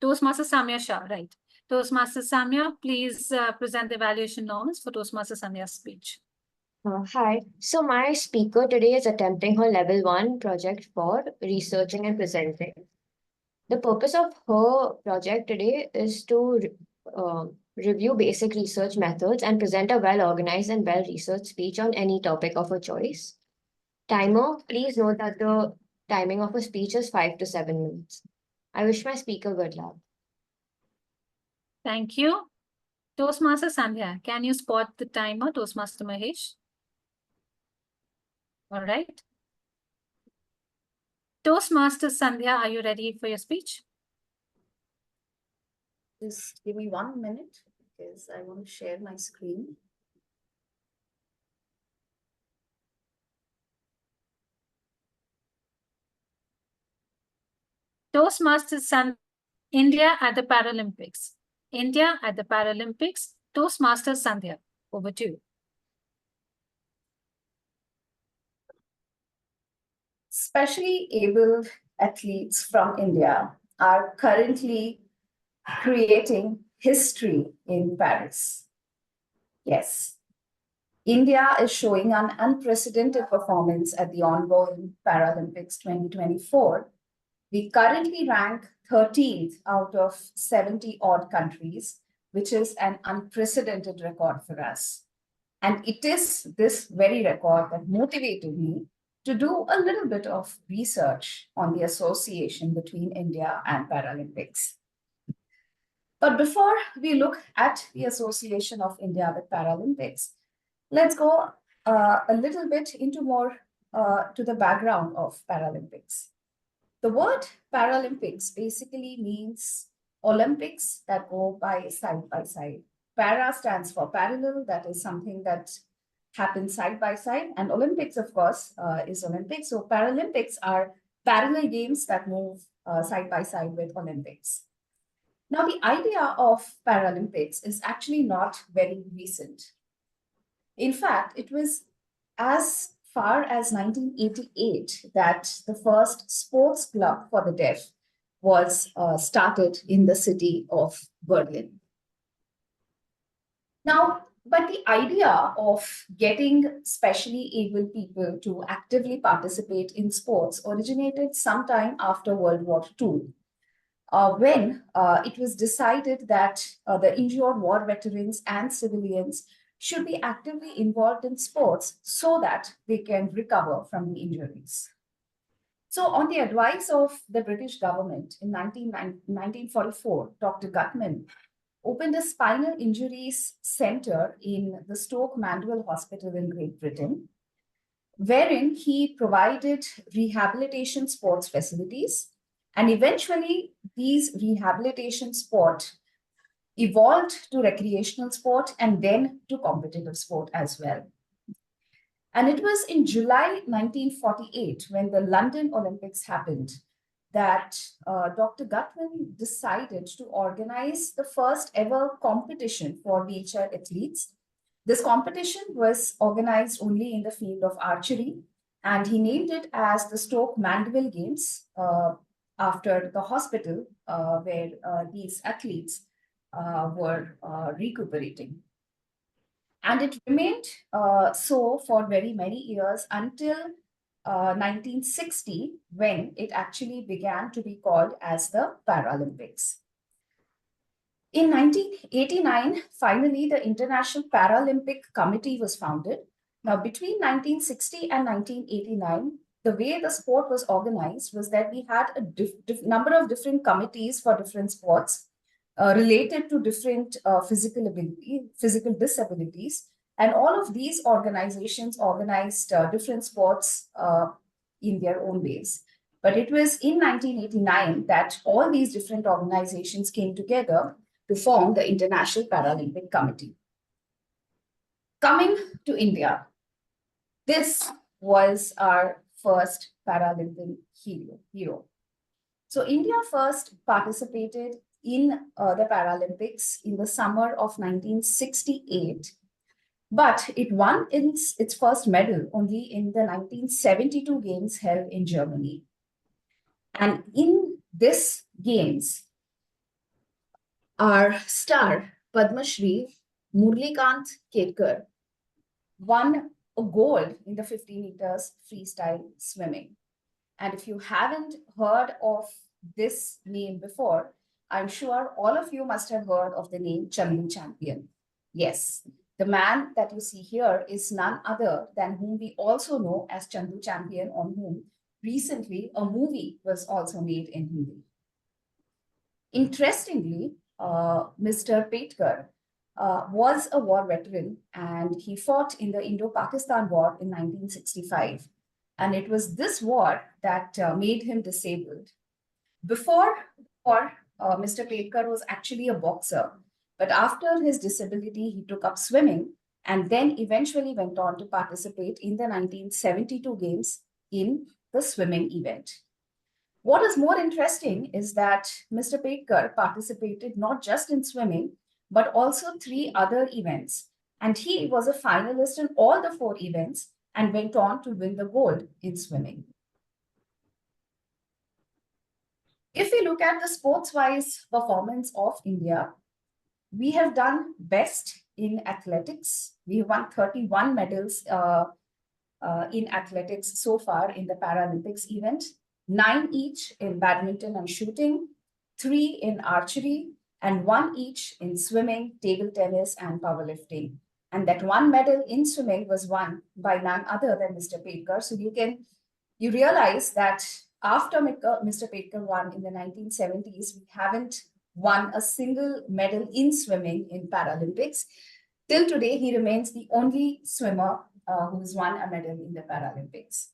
Toastmaster Samya Shah, right? Toastmaster Samya, please present the evaluation norms for Toastmaster Sandhya's speech. Hi. So my speaker today is attempting her level 1 project for researching and presenting. The purpose of her project today is to review basic research methods and present a well-organized and well-researched speech on any topic of her choice. Timer, please note that the Timing of a speech is 5 to 7 minutes. I wish my speaker good luck. Thank you. Toastmaster Sandhya, can you spot the timer, Toastmaster Mahesh? All right. Toastmaster Sandhya, are you ready for your speech? Just give me 1 minute because I want to share my screen. Toastmasters Sandhya, India at the Paralympics. India at the Paralympics. Toastmasters Sandhya, over to you. Specially abled athletes from India are currently creating history in Paris. Yes, India is showing an unprecedented performance at the ongoing Paralympics 2024. We currently rank 13th out of 70 odd countries, which is an unprecedented record for us. And it is this very record that motivated me to do a little bit of research on the association between India and Paralympics. But before we look at the association of India with Paralympics, let's go a little bit into more to the background of Paralympics. The word Paralympics basically means Olympics that go by side. Para stands for parallel, that is something that happens side by side. And Olympics, of course, is Olympics. So Paralympics are parallel games that move side by side with Olympics. Now, the idea of Paralympics is actually not very recent. In fact, it was as far as 1988 that the first sports club for the deaf was started in the city of Berlin. Now, but the idea of getting specially able people to actively participate in sports originated sometime after World War II, when it was decided that the injured war veterans and civilians should be actively involved in sports so that they can recover from the injuries. So on the advice of the British government in 1944, Dr. Gutman opened a spinal injuries center in the Stoke Mandeville Hospital in Great Britain, wherein he provided rehabilitation sports facilities. And eventually, these rehabilitation sport evolved to recreational sport and then to competitive sport as well. And it was in July 1948, when the London Olympics happened, that Dr. Gutman decided to organize the first ever competition for wheelchair athletes. This competition was organized only in the field of archery, and he named it as the Stoke Mandeville Games after the hospital where these athletes were recuperating. And it remained so for very many years until 1960, when it actually began to be called as the Paralympics. In 1989, finally, the International Paralympic Committee was founded. Now, between 1960 and 1989, the way the sport was organized was that we had a number of different committees for different sports related to different physical disabilities. And all of these organizations organized different sports in their own ways. But it was in 1989 that all these different organizations came together to form the International Paralympic Committee. Coming to India, this was our first Paralympic hero. So India first participated in the Paralympics in the summer of 1968, but it won its first medal only in the 1972 games held in Germany. And in this games, our star Padma Shri Murlikant Ketkar won a gold in the 50 meters freestyle swimming. And if you haven't heard of this name before, I'm sure all of you must have heard of the name Chandu Champion. Yes, the man that you see here is none other than whom we also know as Chandu Champion, on whom recently a movie was also made in Hindi. Interestingly, Mr. Petkar was a war veteran and he fought in the Indo-Pakistan War in 1965. And it was this war that made him disabled. Before war, Mr. Petkar was actually a boxer, but after his disability, he took up swimming and then eventually went on to participate in the 1972 games in the swimming event. What is more interesting is that Mr. Petkar participated not just in swimming, but also 3 other events. And he was a finalist in all the 4 events and went on to win the gold in swimming. If we look at the sports-wise performance of India, we have done best in athletics. We have won 31 medals in athletics so far in the Paralympics event, 9 each in badminton and shooting, 3 in archery, and 1 each in swimming, table tennis, and powerlifting. And that 1 medal in swimming was won by none other than Mr. Petkar. So you realize that after Mr. Petkar won in the 1970s, we haven't won a single medal in swimming in Paralympics. Till today, he remains the only swimmer who has won a medal in the Paralympics.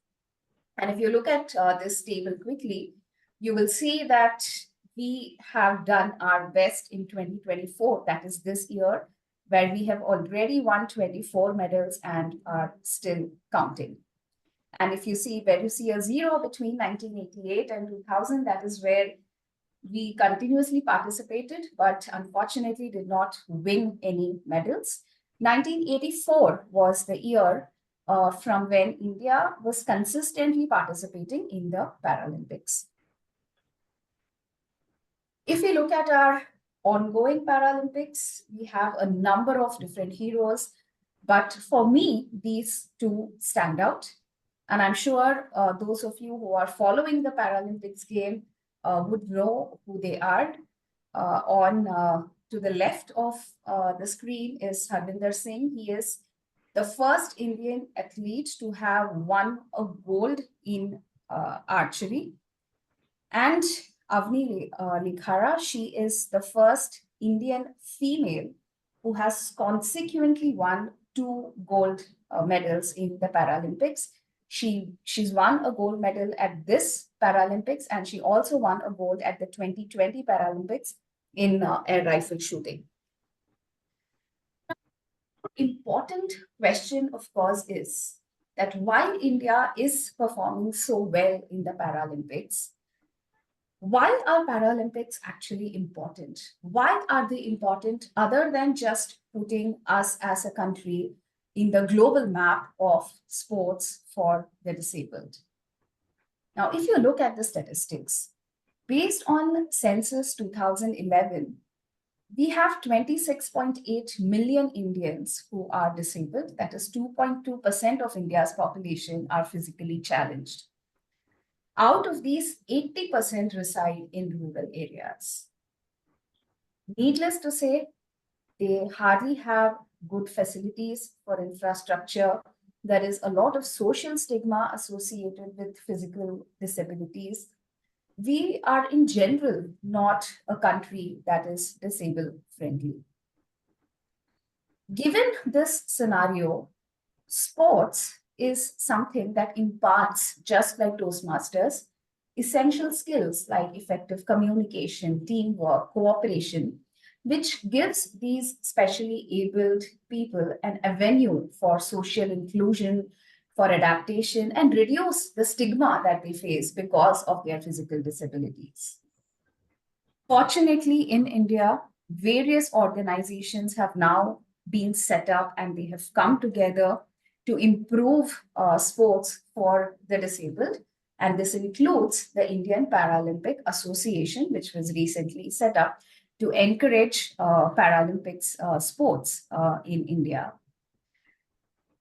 And if you look at this table quickly, you will see that we have done our best in 2024, that is this year, where we have already won 24 medals and are still counting. And if you see where you see a 0 between 1988 and 2000, that is where we continuously participated, but unfortunately did not win any medals. 1984 was the year from when India was consistently participating in the Paralympics. If we look at our ongoing Paralympics, we have a number of different heroes, but for me, these 2 stand out. And I'm sure those of you who are following the Paralympics game would know who they are. To the left of the screen is Harvinder Singh. He is the first Indian athlete to have won a gold in archery. And Avni Likhara, she is the first Indian female who has consequently won 2 gold medals in the Paralympics. She's won a gold medal at this Paralympics, and she also won a gold at the 2020 Paralympics in air rifle shooting. Important question, of course, is that while India is performing so well in the Paralympics, why are Paralympics actually important? Why are they important other than just putting us as a country in the global map of sports for the disabled? Now, if you look at the statistics, based on Census 2011, we have 26.8 million Indians who are disabled. That is 2.2% of India's population are physically challenged. Out of these, 80% reside in rural areas. Needless to say, they hardly have good facilities for infrastructure. There is a lot of social stigma associated with physical disabilities. We are in general not a country that is disabled friendly. Given this scenario, sports is something that imparts, just like Toastmasters, essential skills like effective communication, teamwork, cooperation, which gives these specially abled people an avenue for social inclusion, for adaptation, and reduce the stigma that they face because of their physical disabilities. Fortunately, in India, various organizations have now been set up and they have come together to improve sports for the disabled. And this includes the Indian Paralympic Association, which was recently set up to encourage Paralympics sports in India.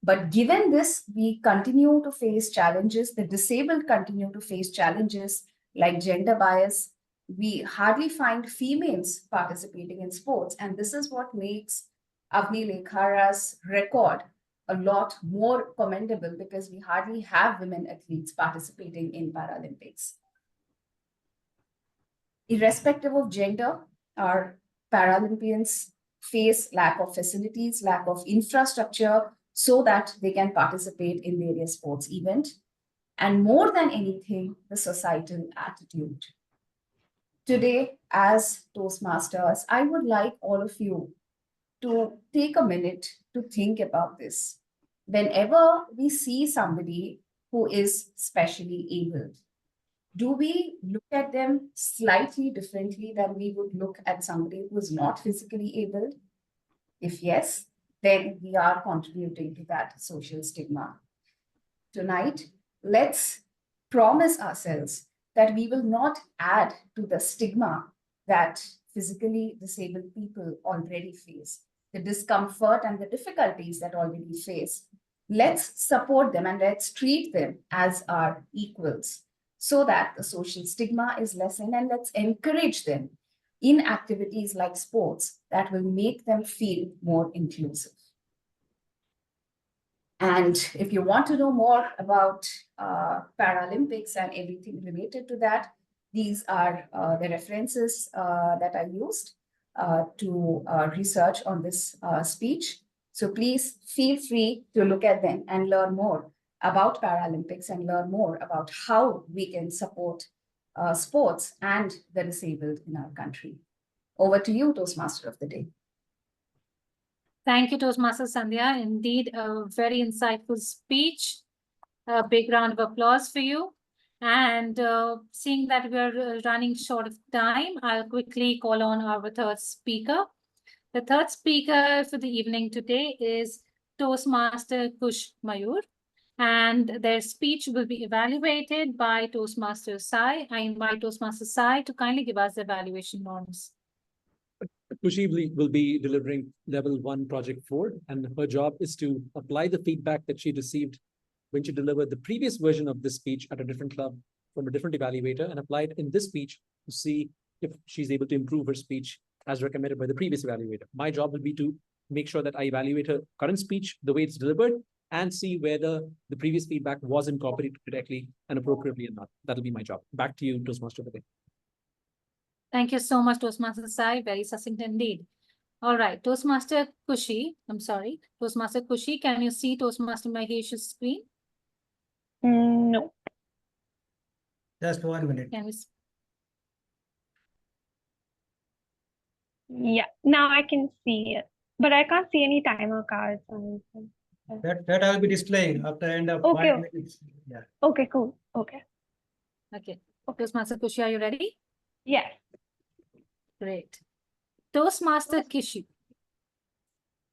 But given this, we continue to face challenges. The disabled continue to face challenges like gender bias. We hardly find females participating in sports. And this is what makes Avni Lekhara's record a lot more commendable because we hardly have women athletes participating in Paralympics. Irrespective of gender, our Paralympians face lack of facilities, lack of infrastructure so that they can participate in various sports events. And more than anything, the societal attitude. Today, as Toastmasters, I would like all of you to take a minute to think about this. Whenever we see somebody who is specially abled, do we look at them slightly differently than we would look at somebody who is not physically able? If yes, then we are contributing to that social stigma. Tonight, let's promise ourselves that we will not add to the stigma that physically disabled people already face, the discomfort and the difficulties that already face. Let's support them and let's treat them as our equals so that the social stigma is lessened, and let's encourage them in activities like sports that will make them feel more inclusive. And if you want to know more about Paralympics and everything related to that, these are the references that I used to research on this speech. So please feel free to look at them and learn more about Paralympics and learn more about how we can support sports and the disabled in our country. Over to you, Toastmaster of the Day. Thank you, Toastmaster Sandhya. Indeed, a very insightful speech. A big round of applause for you. And seeing that we're running short of time, I'll quickly call on our third speaker. The third speaker for the evening today is Toastmaster Kush Mayur, and their speech will be evaluated by Toastmaster Sai. I invite Toastmaster Sai to kindly give us the evaluation norms. Kushi will be delivering level 1 project 4, and her job is to apply the feedback that she received when she delivered the previous version of this speech at a different club from a different evaluator, and apply it in this speech to see if she's able to improve her speech as recommended by the previous evaluator. My job will be to make sure that I evaluate her current speech, the way it's delivered, and see whether the previous feedback was incorporated correctly and appropriately or not. That'll be my job. Back to you, Toastmaster of the Day. Thank you so much, Toastmaster Sai. Very succinct indeed. All right, Toastmaster Kushi, Toastmaster Kushi, can you see Toastmaster Mahesh's screen? No. Just 1 minute. Can we... Yeah, now I can see it, but I can't see any timer cards or anything. That I'll be displaying after end of 5 minutes. Yeah. Okay, cool. Okay. Okay. Toastmaster Kushi, are you ready? Yes. Great. Toastmaster Kishi.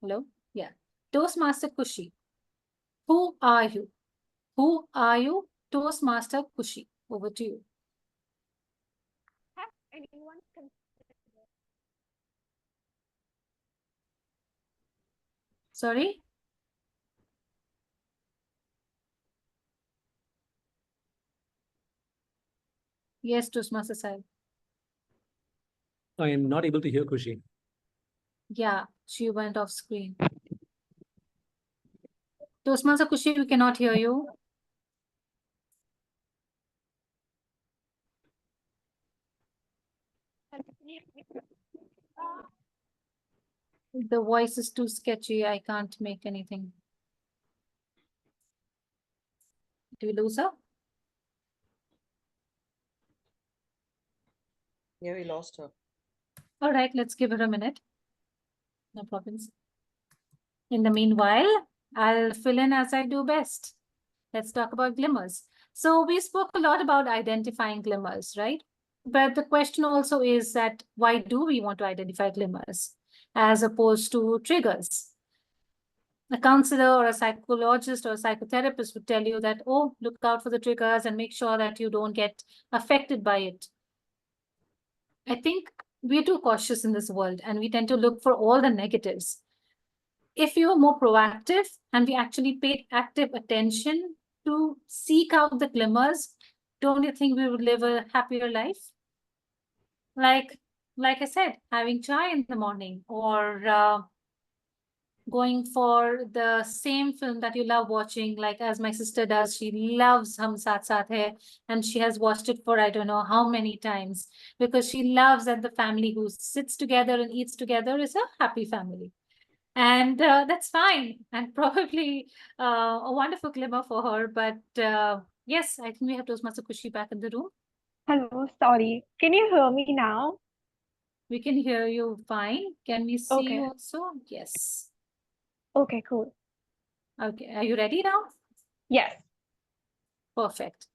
Hello? Yeah. Toastmaster Kushi. Who are you? Who are you? Toastmaster Kushi. Over to you. Has anyone considered... Sorry? Yes, Toastmaster Sai. I am not able to hear Kushi. Yeah, she went off screen. Toastmaster Kushi, we cannot hear you. The voice is too sketchy. I can't make anything. Do we lose her? Yeah, we lost her. All right, let's give her a minute. No problems. In the meanwhile, I'll fill in as I do best. Let's talk about glimmers. So we spoke a lot about identifying glimmers, right? But the question also is that why do we want to identify glimmers as opposed to triggers? A counselor or a psychologist or a psychotherapist would tell you that, oh, look out for the triggers and make sure that you don't get affected by it. I think we're too cautious in this world and we tend to look for all the negatives. If you're more proactive and we actually paid active attention to seek out the glimmers, don't you think we would live a happier life? Like I said, having chai in the morning, or going for the same film that you love watching, like as my sister does. She loves Hum Saath Saath Hai, and she has watched it for I don't know how many times, because she loves that the family who sits together and eats together is a happy family. And that's fine, and probably a wonderful glimmer for her. But yes, I think we have Toastmaster Kushi back in the room. Hello, sorry. Can you hear me now? We can hear you fine. Can we see Okay. you also? Yes. Okay, cool. Okay, are you ready now? Yes. Perfect.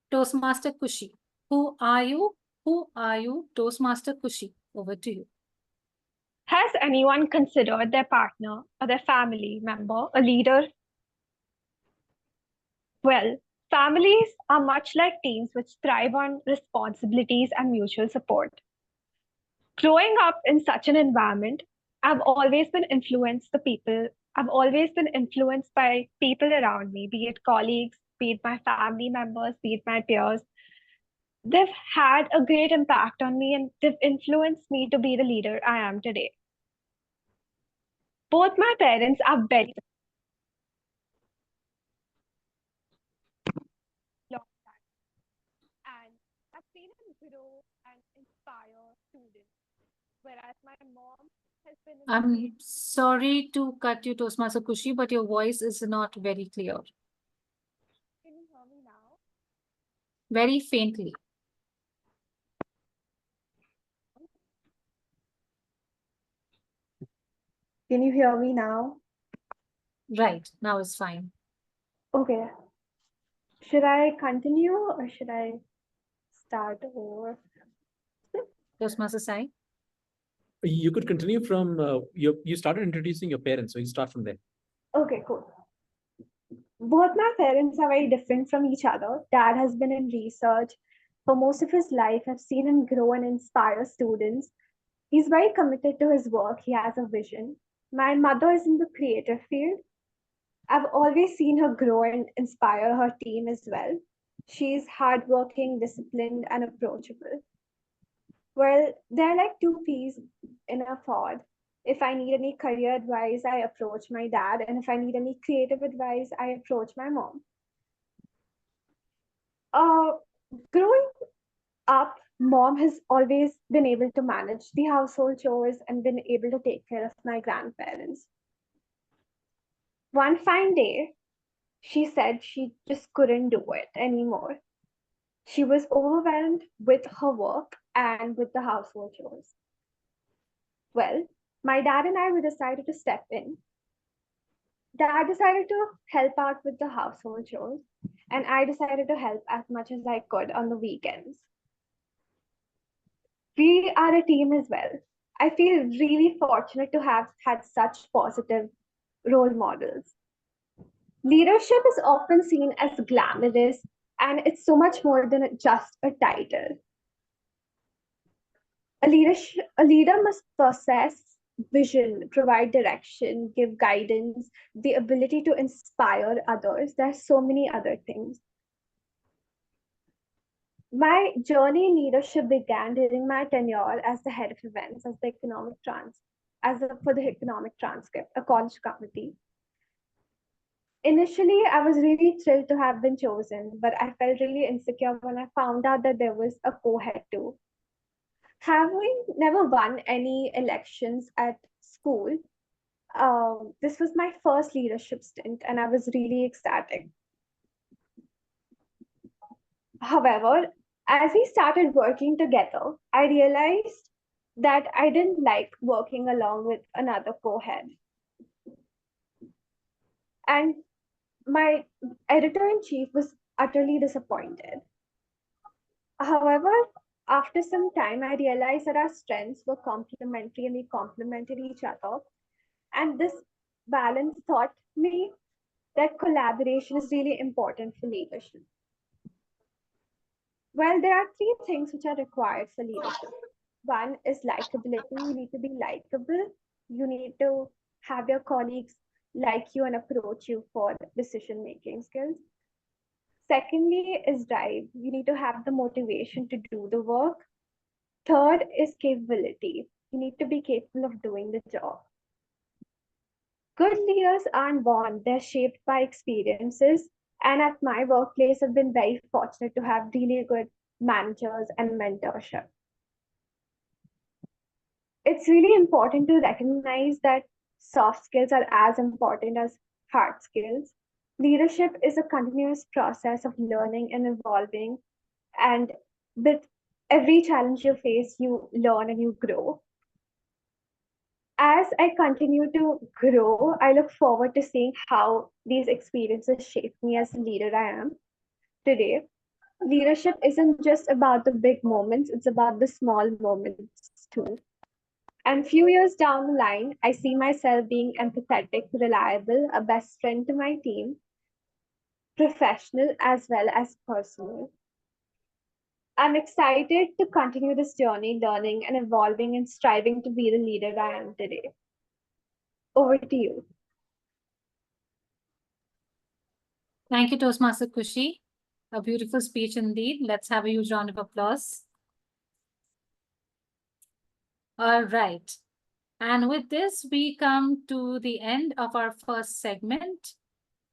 Toastmaster Kushi, who are you? Who are you, Toastmaster Kushi? Over to you. Has anyone considered their partner or their family member a leader? Well, families are much like teams which thrive on responsibilities and mutual support. Growing up in such an environment, I've always been influenced by people around me, be it colleagues, be it my family members, be it my peers. They've had a great impact on me and they've influenced me to be the leader I am today. Both my parents are very long time, and I've seen him grow and inspire students, whereas my mom has been in the I'm sorry to cut you, Toastmaster Kushi, but your voice is not very clear. Can you hear me now? Very faintly. Can you hear me now? Right, now it's fine. Okay. Should I continue or should I start over? Toastmaster Sai? You could continue from you started introducing your parents, so you start from there. Okay, cool. Both my parents are very different from each other. Dad has been in research for most of his life. I've seen him grow and inspire students. He's very committed to his work. He has a vision. My mother is in the creative field. I've always seen her grow and inspire her team as well. She's hardworking, disciplined, and approachable. Well, they're like two peas in a pod. If I need any career advice, I approach my dad. And if I need any creative advice, I approach my mom. Growing up, mom has always been able to manage the household chores and been able to take care of my grandparents. One fine day, she said she just couldn't do it anymore. She was overwhelmed with her work and with the household chores. Well, my dad and I, we decided to step in. Dad decided to help out with the household chores, and I decided to help as much as I could on the weekends. We are a team as well. I feel really fortunate to have had such positive role models. Leadership is often seen as glamorous, and it's so much more than just a title. A leader must possess vision, provide direction, give guidance, the ability to inspire others. There's so many other things. My journey in leadership began during my tenure as the head of events, as the for the economic transcript, a college committee. Initially, I was really thrilled to have been chosen, but I felt really insecure when I found out that there was a co-head too. Having never won any elections at school, this was my first leadership stint, and I was really ecstatic. However, as we started working together, I realized that I didn't like working along with another co-head. And my editor-in-chief was utterly disappointed. However, after some time, I realized that our strengths were complementary and we complemented each other. And this balance taught me that collaboration is really important for leadership. Well, there are three things which are required for leadership. One is likability. You need to be likable. You need to have your colleagues like you and approach you for decision-making skills. Secondly is drive. You need to have the motivation to do the work. Third is capability. You need to be capable of doing the job. Good leaders aren't born, they're shaped by experiences. And at my workplace, I've been very fortunate to have really good managers and mentorship. It's really important to recognize that soft skills are as important as hard skills. Leadership is a continuous process of learning and evolving, and with every challenge you face, you learn and you grow. As I continue to grow, I look forward to seeing how these experiences shape me as the leader I am today. Leadership isn't just about the big moments, it's about the small moments too. And few years down the line, I see myself being empathetic, reliable, a best friend to my team, professional as well as personal. I'm excited to continue this journey, learning and evolving and striving to be the leader I am today. Over to you. Thank you, Toastmaster Kushi. A beautiful speech indeed. Let's have a huge round of applause. All right. And with this, we come to the end of our first segment.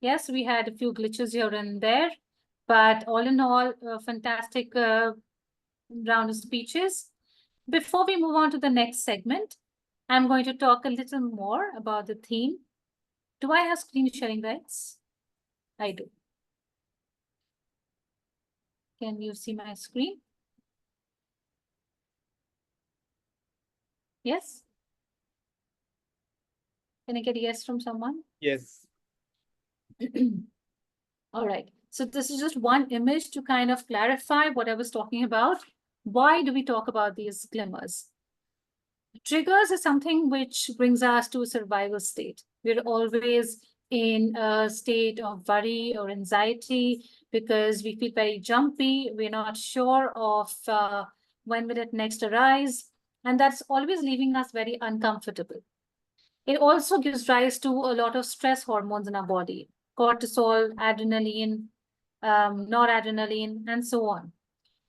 Yes, we had a few glitches here and there, but all in all, a fantastic round of speeches. Before we move on to the next segment, I'm going to talk a little more about the theme. Do I have screen sharing rights? I do. Can you see my screen? Yes? Can I get a yes from someone? Yes. All right. So this is just one image to kind of clarify what I was talking about. Why do we talk about these glimmers? Triggers is something which brings us to a survival state. We're always in a state of worry or anxiety because we feel very jumpy. We're not sure of when will it next arise. And that's always leaving us very uncomfortable. It also gives rise to a lot of stress hormones in our body, cortisol, adrenaline, noradrenaline, and so on.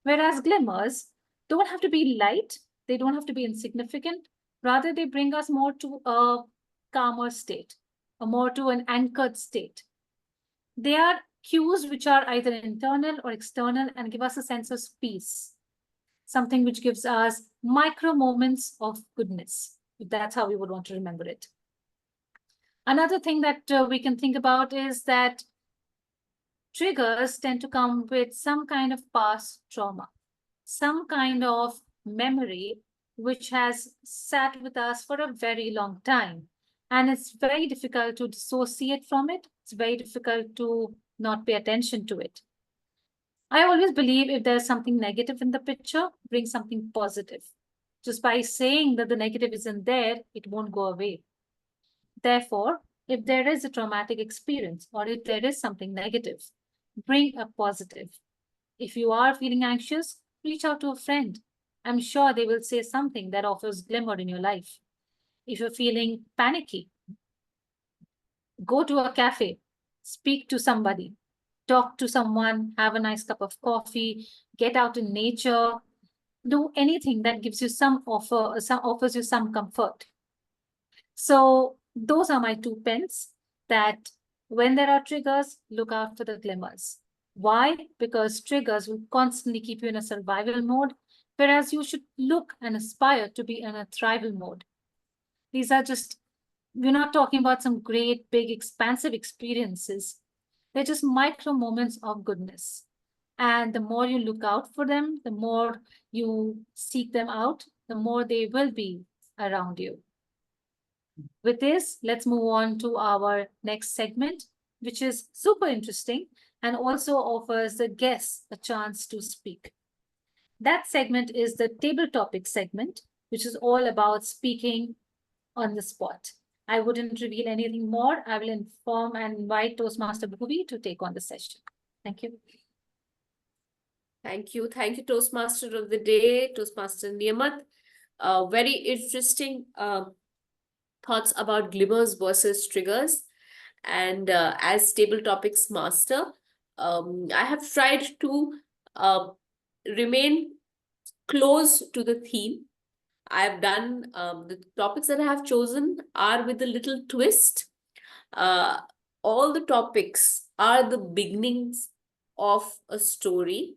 Whereas glimmers don't have to be light, they don't have to be insignificant. Rather, they bring us more to a calmer state, or more to an anchored state. They are cues which are either internal or external and give us a sense of peace, something which gives us micro moments of goodness, if that's how we would want to remember it. Another thing that we can think about is that triggers tend to come with some kind of past trauma, some kind of memory which has sat with us for a very long time. And it's very difficult to dissociate from it. It's very difficult to not pay attention to it. I always believe if there's something negative in the picture, bring something positive. Just by saying that the negative isn't there, it won't go away. Therefore, if there is a traumatic experience or if there is something negative, bring a positive. If you are feeling anxious, reach out to a friend. I'm sure they will say something that offers glimmer in your life. If you're feeling panicky, go to a cafe, speak to somebody, talk to someone, have a nice cup of coffee, get out in nature, do anything that gives you offers you some comfort. So those are my 2 pence that when there are triggers, look out for the glimmers. Why? Because triggers will constantly keep you in a survival mode, whereas you should look and aspire to be in a thrival mode. These are just, we're not talking about some great, big, expansive experiences. They're just micro moments of goodness. And the more you look out for them, the more you seek them out, the more they will be around you. With this, let's move on to our next segment, which is super interesting and also offers the guests a chance to speak. That segment is the table topic segment, which is all about speaking on the spot. I wouldn't reveal anything more. I will inform and invite Toastmaster Bhuvi to take on the session. Thank you. Thank you. Thank you, Toastmaster of the Day, Toastmaster Niyamat. Very interesting thoughts about glimmers versus triggers. And as table topics master, I have tried to remain close to the theme. I've done the topics that I have chosen are with a little twist. Uh, all the topics are the beginnings of a story.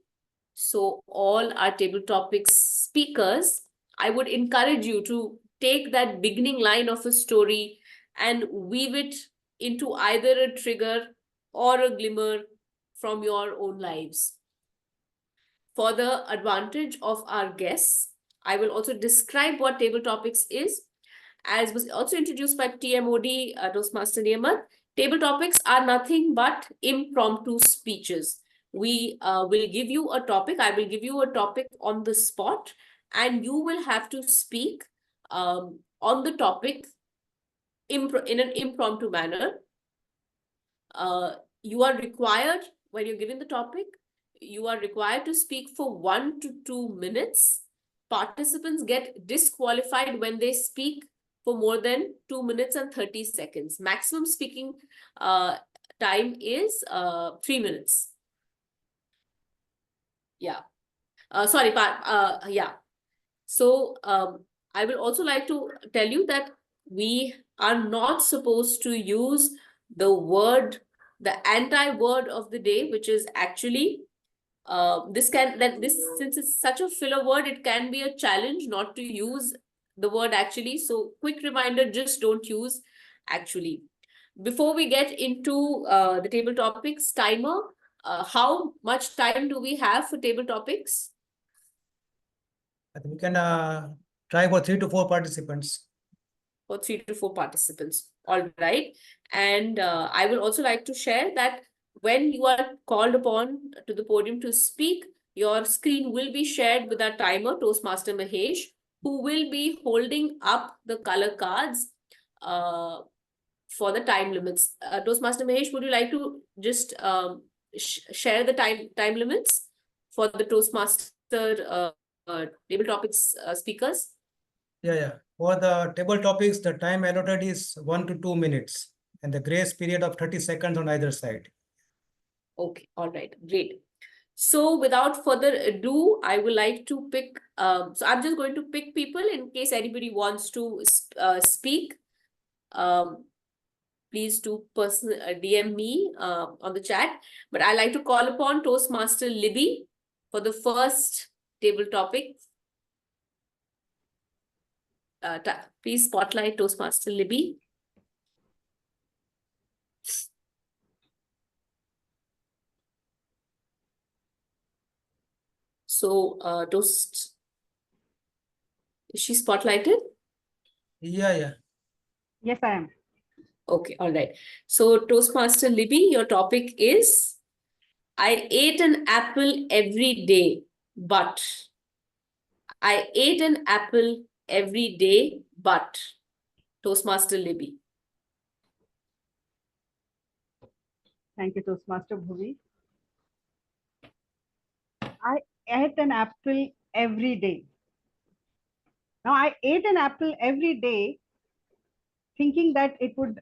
So all our table topics speakers, I would encourage you to take that beginning line of a story and weave it into either a trigger or a glimmer from your own lives. For the advantage of our guests, I will also describe what table topics is. As was also introduced by TMOD Toastmaster Niyamat, table topics are nothing but impromptu speeches. We will give you a topic. I will give you a topic on the spot, and you will have to speak on the topic in an impromptu manner. You are required, when you're given the topic, you are required to speak for 1 to 2 minutes. Participants get disqualified when they speak for more than 2 minutes and 30 seconds. Maximum speaking time is 3 minutes. Yeah. Sorry, yeah. So I will also like to tell you that we are not supposed to use the word, the anti-word of the day, which is actually since it's such a filler word, it can be a challenge not to use the word actually. So quick reminder, just don't use actually. Before we get into the table topics timer, how much time do we have for table topics? I think we can try for 3 to 4 participants. For 3 to 4 participants. All right. And I will also like to share that when you are called upon to the podium to speak, your screen will be shared with our timer, Toastmaster Mahesh, who will be holding up the color cards for the time limits. Toastmaster Mahesh, would you like to just share the time limits for the Toastmaster table topics speakers? Yeah. For the table topics, the time allotted is 1 to 2 minutes and the grace period of 30 seconds on either side. Okay, all right, great. So without further ado, I would like to pick, so I'm just going to pick people in case anybody wants to speak. Please do DM me on the chat. But I like to call upon Toastmaster Libby for the first table topic. Please spotlight Toastmaster Libby. So, Toast, is she spotlighted? Yeah. Yes, I am. Okay, all right. So, Toastmaster Libby, your topic is, I ate an apple every day, but. I ate an apple every day, but. Toastmaster Libby. Thank you, Toastmaster Bhuvi. I ate an apple every day. Now, I ate an apple every day thinking that it would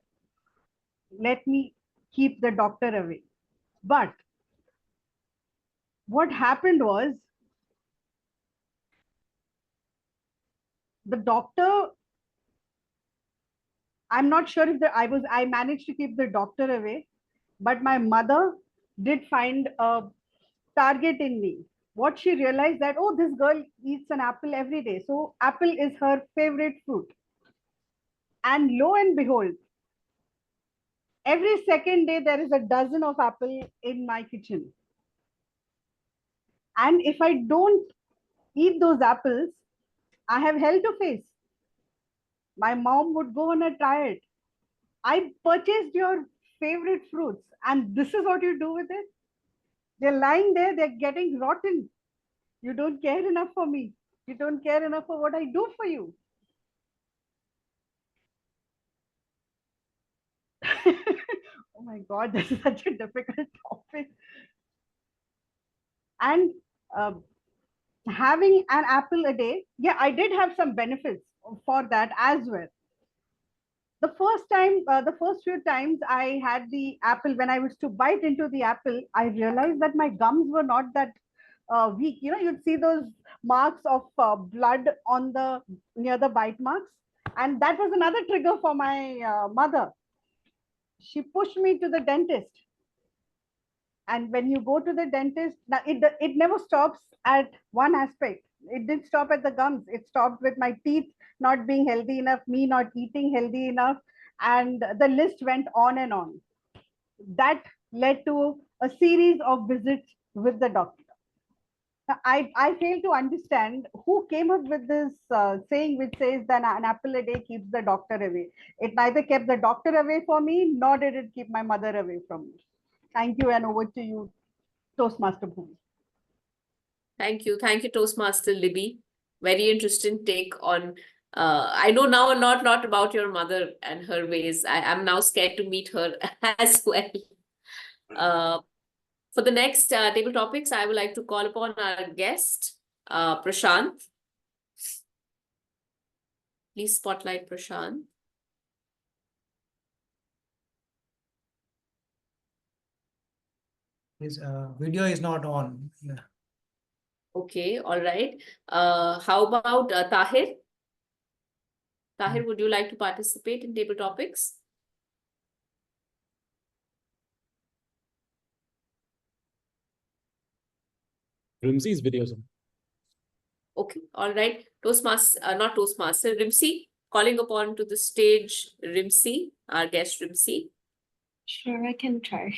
let me keep the doctor away. But what happened was the doctor, I'm not sure if I managed to keep the doctor away, but my mother did find a target in me. What she realized that, oh, this girl eats an apple every day. So apple is her favorite fruit. And lo and behold, every second day there is a dozen of apple in my kitchen. And if I don't eat those apples, I have hell to face. My mom would go on a diet. I purchased your favorite fruits, and this is what you do with it? They're lying there, they're getting rotten. You don't care enough for me. You don't care enough for what I do for you. Oh my God, this is such a difficult topic. And having an apple a day, yeah, I did have some benefits for that as well. The first few times I had the apple, when I was to bite into the apple, I realized that my gums were not that weak. You know, you'd see those marks of blood on near the bite marks. And that was another trigger for my mother. she pushed me to the dentist. And when you go to the dentist, now it never stops at one aspect. It didn't stop at the gums. It stopped with my teeth not being healthy enough, me not eating healthy enough, and the list went on and on. That led to a series of visits with the doctor. I fail to understand who came up with this saying which says that an apple a day keeps the doctor away. It neither kept the doctor away from me, nor did it keep my mother away from me. Thank you, and over to you, Toastmaster Bhumi. Thank you. Thank you, Toastmaster Libby. Very interesting take on. I know now a lot about your mother and her ways. I am now scared to meet her as well. For the next table topics, I would like to call upon our guest, Prashant. Please spotlight Prashant. His video is not on. Yeah. Okay, all right. How about Tahir? Tahir, would you like to participate in table topics? Rimsi's videos. Okay, all right. Toastmaster, not Toastmaster, Rimsi, calling upon to the stage Rimsi, our guest Rimsi. Sure, I can try.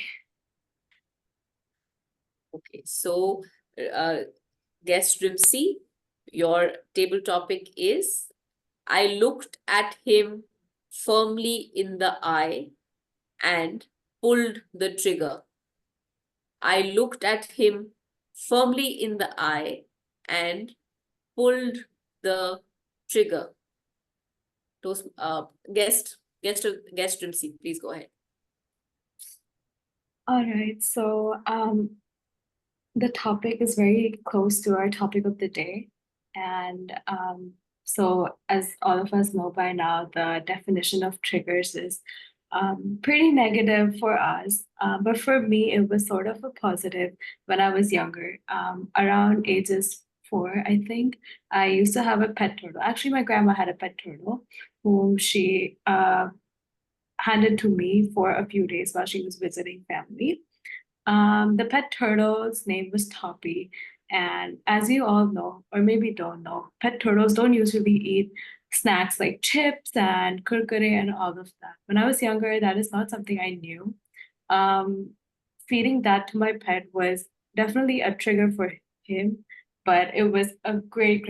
Okay, so guest Rimsi, your table topic is I looked at him firmly in the eye and pulled the trigger. I looked at him firmly in the eye and pulled the trigger. Those guest Rimsi, please go ahead. All right, so the topic is very close to our topic of the day. And so as all of us know by now, the definition of triggers is pretty negative for us. But for me, it was sort of a positive when I was younger, around ages 4, I think. I used to have a pet turtle. Actually, my grandma had a pet turtle whom she handed to me for a few days while she was visiting family. The pet turtle's name was Toppy. And as you all know, or maybe don't know, pet turtles don't usually eat snacks like chips and kurkure and all of that. When I was younger, that is not something I knew. Feeding that to my pet was definitely a trigger for him, but it was a great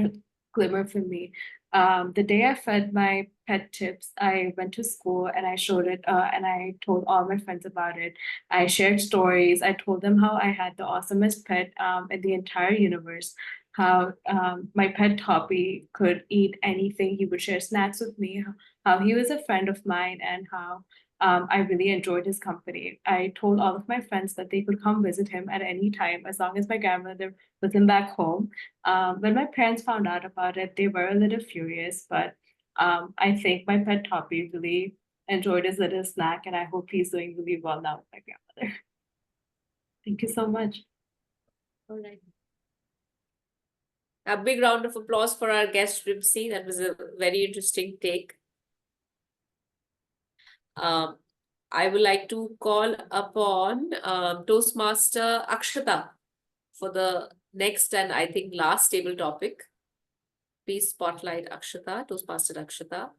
glimmer for me. The day I fed my pet chips, I went to school and I showed it and I told all my friends about it. I shared stories. I told them how I had the awesomest pet in the entire universe, how my pet Toppy could eat anything. He would share snacks with me, how he was a friend of mine, and how I really enjoyed his company. I told all of my friends that they could come visit him at any time as long as my grandmother was in back home. When my parents found out about it, they were a little furious, but I think my pet Toppy really enjoyed his little snack, and I hope he's doing really well now with my grandmother. Thank you so much. All right. A big round of applause for our guest Rimsi. That was a very interesting take. I would like to call upon Toastmaster Akshata for the next and I think last table topic. Please spotlight Akshata, Toastmaster Akshata.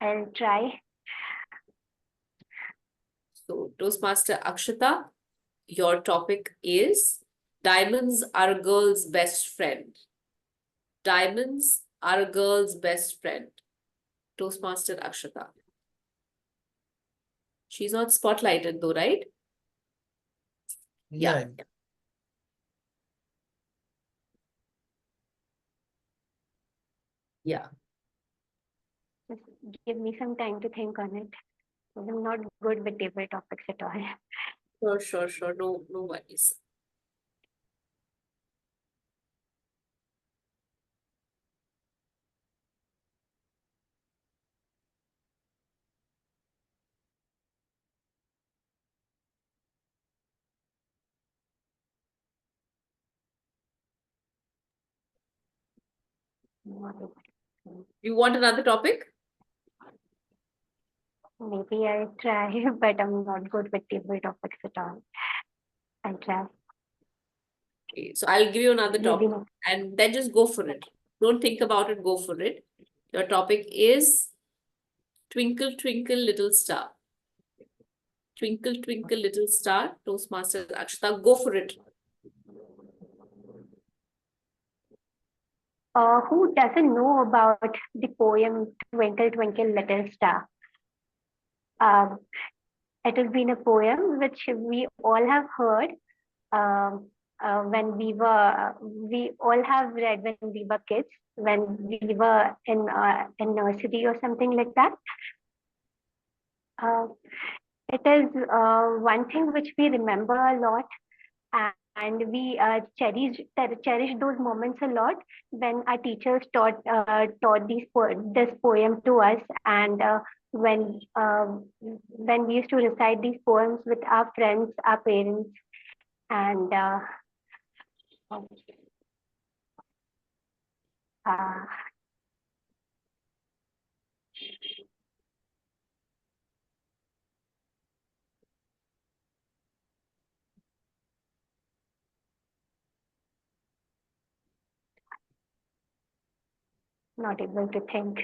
I'll try. So, Toastmaster Akshata, your topic is Diamonds are a girl's best friend. Diamonds are a girl's best friend. Toastmaster Akshata. She's not spotlighted though, right? Yeah. Yeah. Just give me some time to think on it. I'm not good with table topics at all. Sure. No worries. You want another topic? Maybe I'll try, but I'm not good with table topics at all. I'll try. Okay, so I'll give you another Maybe topic not. and then just go for it. Don't think about it, go for it. Your topic is Twinkle, Twinkle, Little Star. Twinkle, Twinkle, Little Star. Toastmasters Akshita, go for it. Who doesn't know about the poem Twinkle, Twinkle, Little Star? It has been a poem which we all have heard when we all have read when we were kids, when we were in nursery or something like that. It is one thing which we remember a lot, and we cherish those moments a lot when our teachers taught this poem to us, and when we used to recite these poems with our friends, our parents, and not able to think.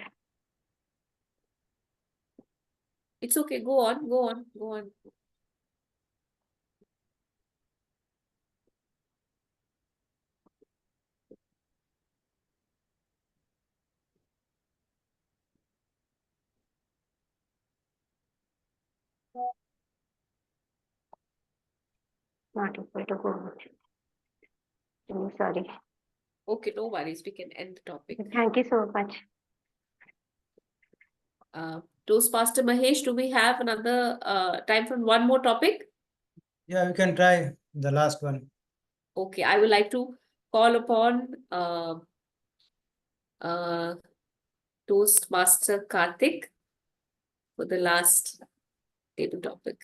It's okay, go on, go on, go on. Not able to go. I'm sorry. Okay, no worries, we can end the topic. Thank you so much. Toastmaster Mahesh, do we have another time for one more topic? Yeah, we can try the last one. Okay, I would like to call upon Toastmaster Karthik for the last table topic.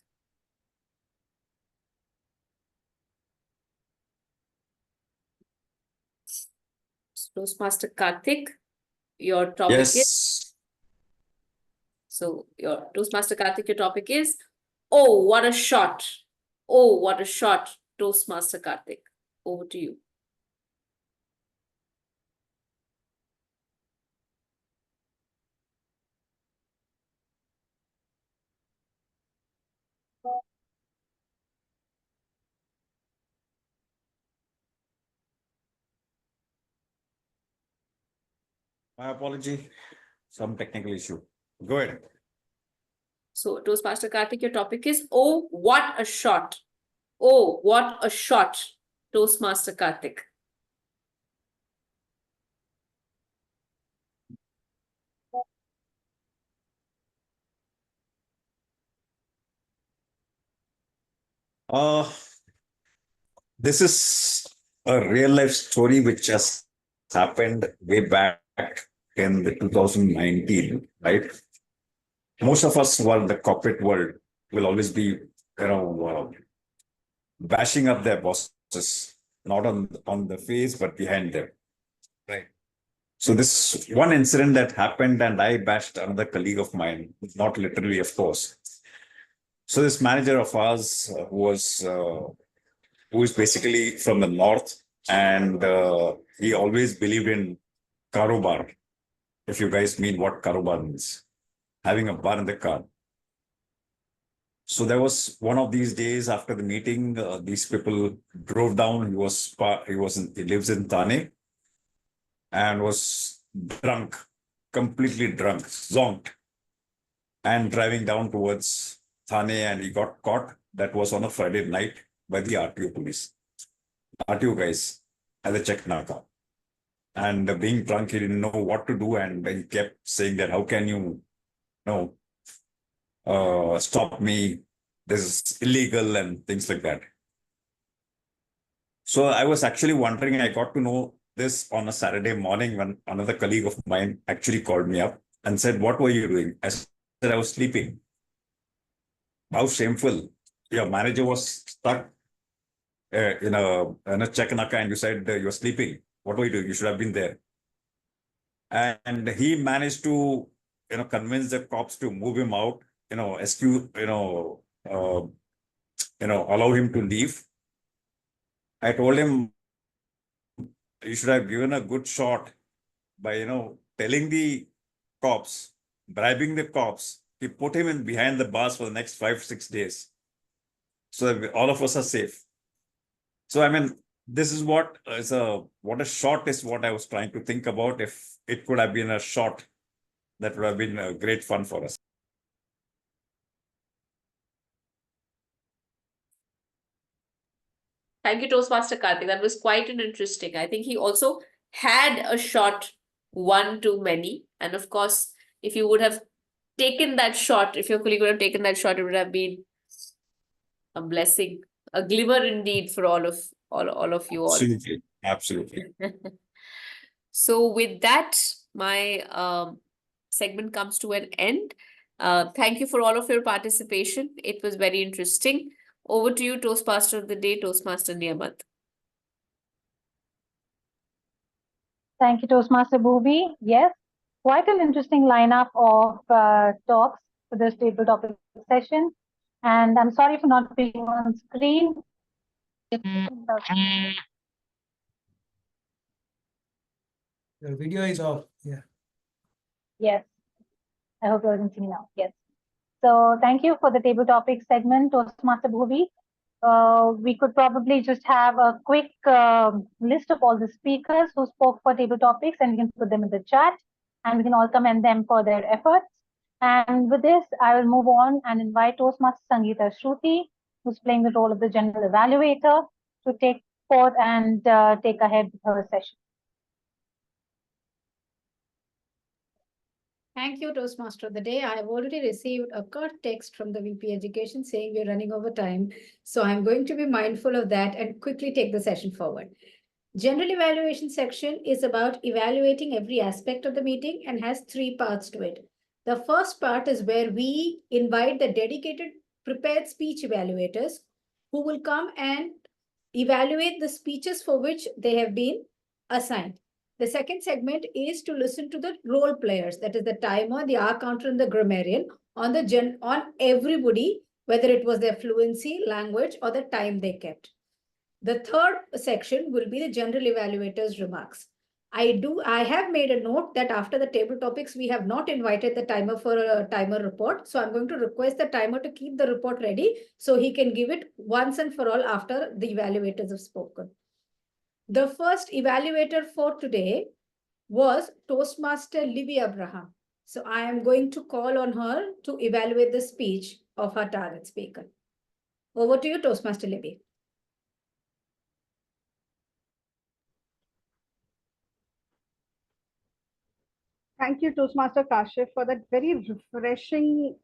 Toastmaster Karthik, your topic is. Yes. So your Toastmaster Karthik, your topic is, oh, what a shot. Oh, what a shot, Toastmaster Karthik. Over to you. My apology. Some technical issue. Go ahead. So Toastmaster Karthik, your topic is, oh, what a shot. Oh, what a shot, Toastmaster Karthik. This is a real life story which just happened way back in the 2019, right? Most of us who are in the corporate world will always be, bashing up their bosses, not on the face, but behind them. Right. So this one incident that happened, and I bashed another colleague of mine, not literally, of course. So this manager of ours who is basically from the north, and he always believed in karobar. If you guys mean what karobar means, having a bar in the car. So there was one of these days after the meeting, these people drove down. He lives in Thane, and was drunk, completely drunk, zonked, and driving down towards Thane, and he got caught. That was on a Friday night by the RTO police. RTO guys at the check naka. And being drunk, he didn't know what to do, and he kept saying that, how can you stop me? This is illegal and things like that. So I was actually wondering, I got to know this on a Saturday morning when another colleague of mine actually called me up and said, what were you doing? I said, I was sleeping. How shameful. Your manager was stuck in a check naka, and you said you were sleeping. What were you doing? You should have been there. and he managed to, convince the cops to move him out, allow him to leave. I told him, you should have given a good shot by, telling the cops, bribing the cops. He put him in behind the bars for the next 5-6 days, so that all of us are safe. So, I mean, this is what a shot is what I was trying to think about. If it could have been a shot, that would have been great fun for us. Thank you, Toastmaster Karthik. That was quite an interesting. I think he also had a shot one too many. And of course, if you would have taken that shot, if your colleague would have taken that shot, it would have been a blessing, a glimmer indeed for all of you all. Absolutely. Absolutely. So with that, my segment comes to an end. Thank you for all of your participation. It was very interesting. Over to you, Toastmaster of the Day, Toastmaster Niyamat. Thank you, Toastmaster Bhubi. Yes, quite an interesting lineup of talks for this table topic session. And I'm sorry for not being on screen. The video is off. Yeah. Yes. I hope you can see me now. Yes. So thank you for the table topic segment, Toastmaster Bhubi. We could probably just have a quick list of all the speakers who spoke for table topics, and we can put them in the chat, and we can all commend them for their efforts. And with this, I will move on and invite Toastmaster Sangeeta Shruti, who's playing the role of the general evaluator, to take forth and take ahead with her session. Thank you, Toastmaster of the Day. I have already received a curt text from the VP Education saying we're running over time. So I'm going to be mindful of that and quickly take the session forward. General evaluation section is about evaluating every aspect of the meeting and has 3 parts to it. The first part is where we invite the dedicated prepared speech evaluators who will come and evaluate the speeches for which they have been assigned. The second segment is to listen to the role players, that is the timer, the hour counter, and the grammarian on everybody, whether it was their fluency, language, or the time they kept. The third section will be the general evaluator's remarks. I have made a note that after the table topics, we have not invited the timer for a timer report. So I'm going to request the timer to keep the report ready so he can give it once and for all after the evaluators have spoken. The first evaluator for today was Toastmaster Libby Abraham. So I am going to call on her to evaluate the speech of her target speaker. Over to you, Toastmaster Libby. Thank you, Toastmaster Kashif, for that very refreshing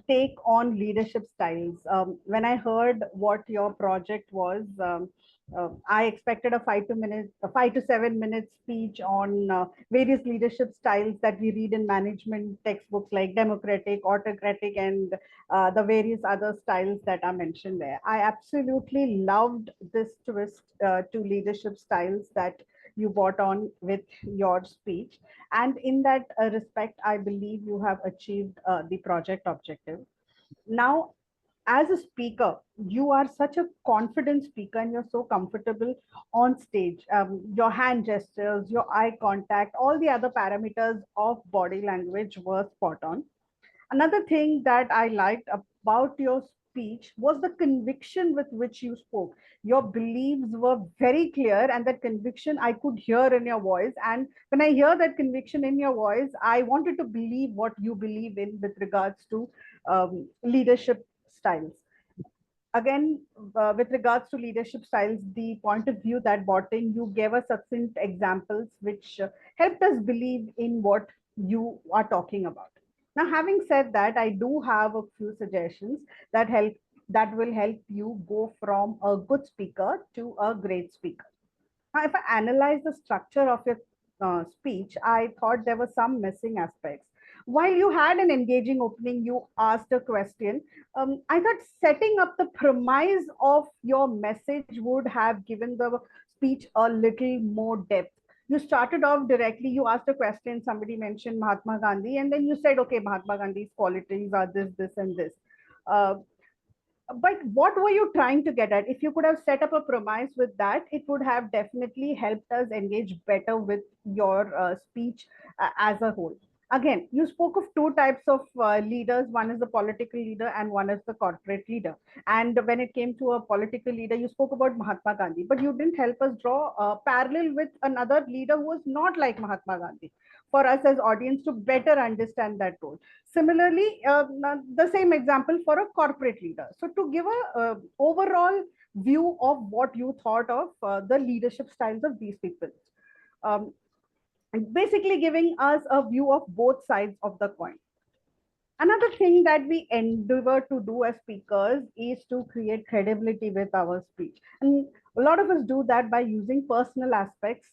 take on leadership styles. When I heard what your project was, I expected a 5 to 7 minute speech on various leadership styles that we read in management textbooks like democratic, autocratic, and the various other styles that are mentioned there. I absolutely loved this twist to leadership styles that you brought on with your speech. And in that respect, I believe you have achieved the project objective. Now, as a speaker, you are such a confident speaker and you're so comfortable on stage. Your hand gestures, your eye contact, all the other parameters of body language were spot on. Another thing that I liked about your speech was the conviction with which you spoke. Your beliefs were very clear, and that conviction I could hear in your voice. And when I hear that conviction in your voice, I wanted to believe what you believe in with regards to leadership styles. Again, with regards to leadership styles, the point of view that brought in, you gave us succinct examples which helped us believe in what you are talking about. Now, having said that, I do have a few suggestions that will help you go from a good speaker to a great speaker. Now, if I analyze the structure of your speech, I thought there were some missing aspects. While you had an engaging opening, you asked a question. I thought setting up the premise of your message would have given the speech a little more depth. You started off directly, you asked a question, somebody mentioned Mahatma Gandhi, and then you said, okay, Mahatma Gandhi's qualities are this, this, and this. But what were you trying to get at? If you could have set up a premise with that, it would have definitely helped us engage better with your speech as a whole. Again, you spoke of two types of leaders. One is the political leader and one is the corporate leader. And when it came to a political leader, you spoke about Mahatma Gandhi, but you didn't help us draw a parallel with another leader who was not like Mahatma Gandhi, for us as audience to better understand that role. Similarly, the same example for a corporate leader. So to give a overall view of what you thought of the leadership styles of these people. And basically giving us a view of both sides of the coin. Another thing that we endeavor to do as speakers is to create credibility with our speech. And a lot of us do that by using personal aspects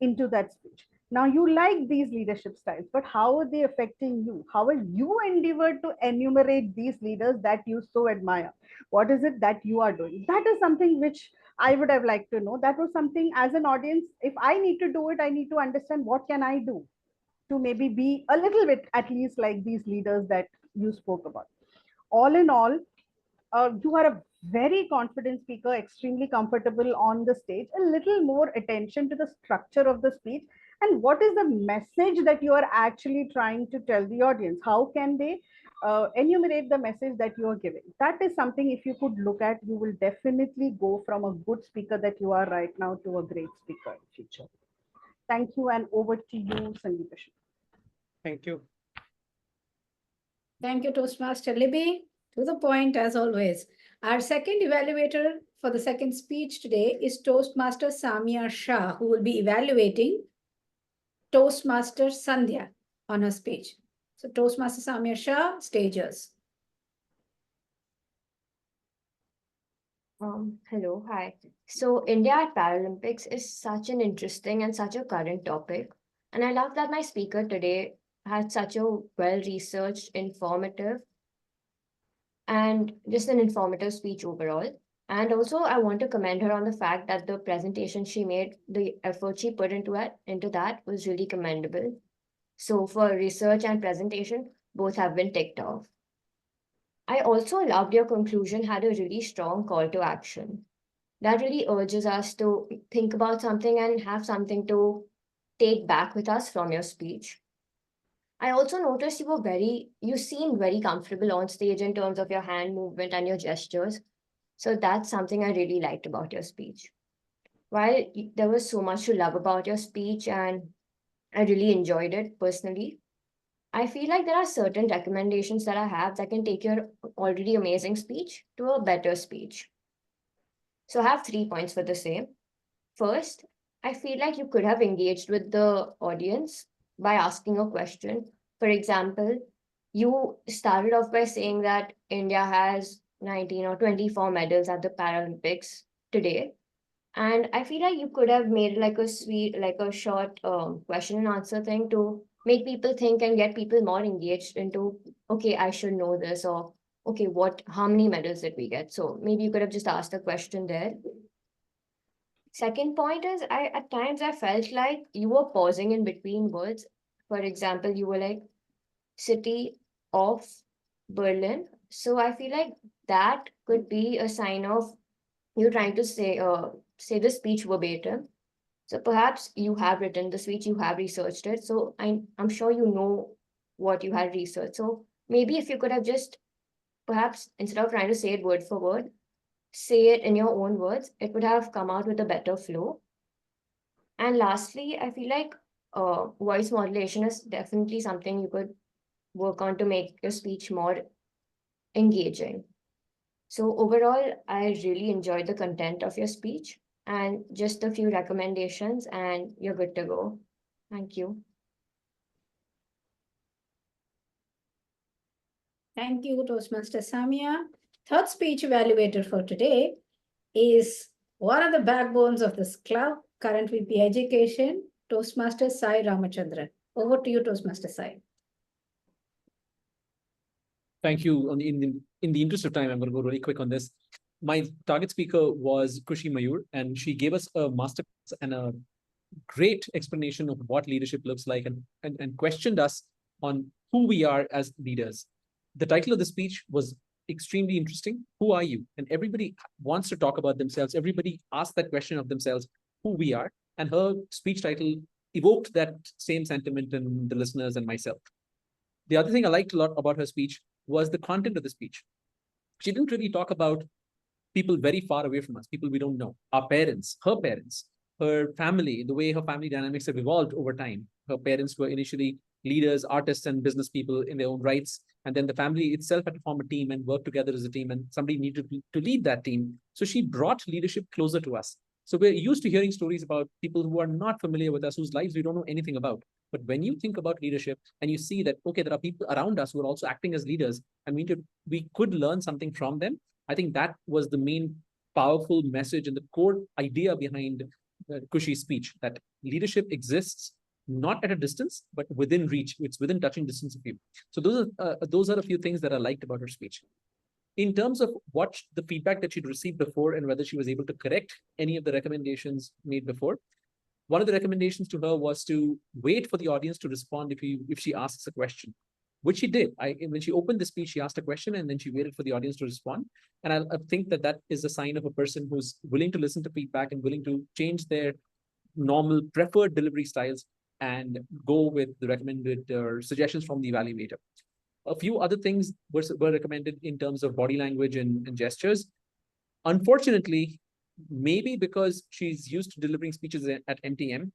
into that speech. Now, you like these leadership styles, but how are they affecting you? How will you endeavor to enumerate these leaders that you so admire? What is it that you are doing? That is something which I would have liked to know. That was something as an audience, if I need to do it, I need to understand what can I do to maybe be a little bit at least like these leaders that you spoke about. All in all, you are a very confident speaker, extremely comfortable on the stage, a little more attention to the structure of the speech and what is the message that you are actually trying to tell the audience. How can they enumerate the message that you are giving? That is something, if you could look at, you will definitely go from a good speaker that you are right now to a great speaker in future. Thank you, and over to you, Sangeeta. Thank you. Thank you, Toastmaster Libby. To the point, as always. Our second evaluator for the second speech today is Toastmaster Samia Shah, who will be evaluating Toastmaster Sandhya on her speech. So Toastmaster Samia Shah, stage yours. Hello, hi. So India at Paralympics is such an interesting and such a current topic. And I love that my speaker today had such a well-researched, informative, and just an informative speech overall. And also, I want to commend her on the fact that the presentation she made, the effort she put into that was really commendable. So for research and presentation, both have been ticked off. I also loved your conclusion had a really strong call to action. That really urges us to think about something and have something to take back with us from your speech. I also noticed you seemed very comfortable on stage in terms of your hand movement and your gestures. So that's something I really liked about your speech. While there was so much to love about your speech and I really enjoyed it personally, I feel like there are certain recommendations that I have that can take your already amazing speech to a better speech. So I have 3 points for the same. First, I feel like you could have engaged with the audience by asking a question. For example, you started off by saying that India has 19 or 24 medals at the Paralympics today. And I feel like you could have made like a short question and answer thing to make people think and get people more engaged into, okay, I should know this, or okay, how many medals did we get? So maybe you could have just asked a question there. Second point is, at times I felt like you were pausing in between words. For example, you were like, city of Berlin. So I feel like that could be a sign of you trying to say the speech verbatim. So perhaps you have written the speech, you have researched it. So I'm sure you know what you had researched. So maybe if you could have just, perhaps instead of trying to say it word for word, say it in your own words, it would have come out with a better flow. And lastly, I feel like voice modulation is definitely something you could work on to make your speech more engaging. So overall, I really enjoyed the content of your speech and just a few recommendations and you're good to go. Thank you. Thank you, Toastmaster Samia. Third speech evaluator for today is one of the backbones of this club, current VP Education, Toastmaster Sai Ramachandran. Over to you, Toastmaster Sai. Thank you. In the interest of time, I'm going to go really quick on this. My target speaker was Krushi Mayur, and she gave us a masterclass and a great explanation of what leadership looks like and questioned us on who we are as leaders. The title of the speech was extremely interesting. Who are you? And everybody wants to talk about themselves. Everybody asks that question of themselves, who we are. And her speech title evoked that same sentiment in the listeners and myself. The other thing I liked a lot about her speech was the content of the speech. She didn't really talk about people very far away from us, people we don't know, our parents, her family, the way her family dynamics have evolved over time. Her parents were initially leaders, artists, and business people in their own rights. And then the family itself had to form a team and work together as a team, and somebody needed to lead that team. So she brought leadership closer to us. So we're used to hearing stories about people who are not familiar with us, whose lives we don't know anything about. But when you think about leadership and you see that, okay, there are people around us who are also acting as leaders, and we could learn something from them, I think that was the main powerful message and the core idea behind Kushi's speech, that leadership exists not at a distance, but within reach. It's within touching distance of you. So those are a few things that I liked about her speech. In terms of what the feedback that she'd received before and whether she was able to correct any of the recommendations made before, one of the recommendations to her was to wait for the audience to respond if she asks a question, which she did. When she opened the speech, she asked a question and then she waited for the audience to respond. And I think that is a sign of a person who's willing to listen to feedback and willing to change their normal preferred delivery styles and go with the recommended suggestions from the evaluator. A few other things were recommended in terms of body language and gestures. Unfortunately, maybe because she's used to delivering speeches at NTM,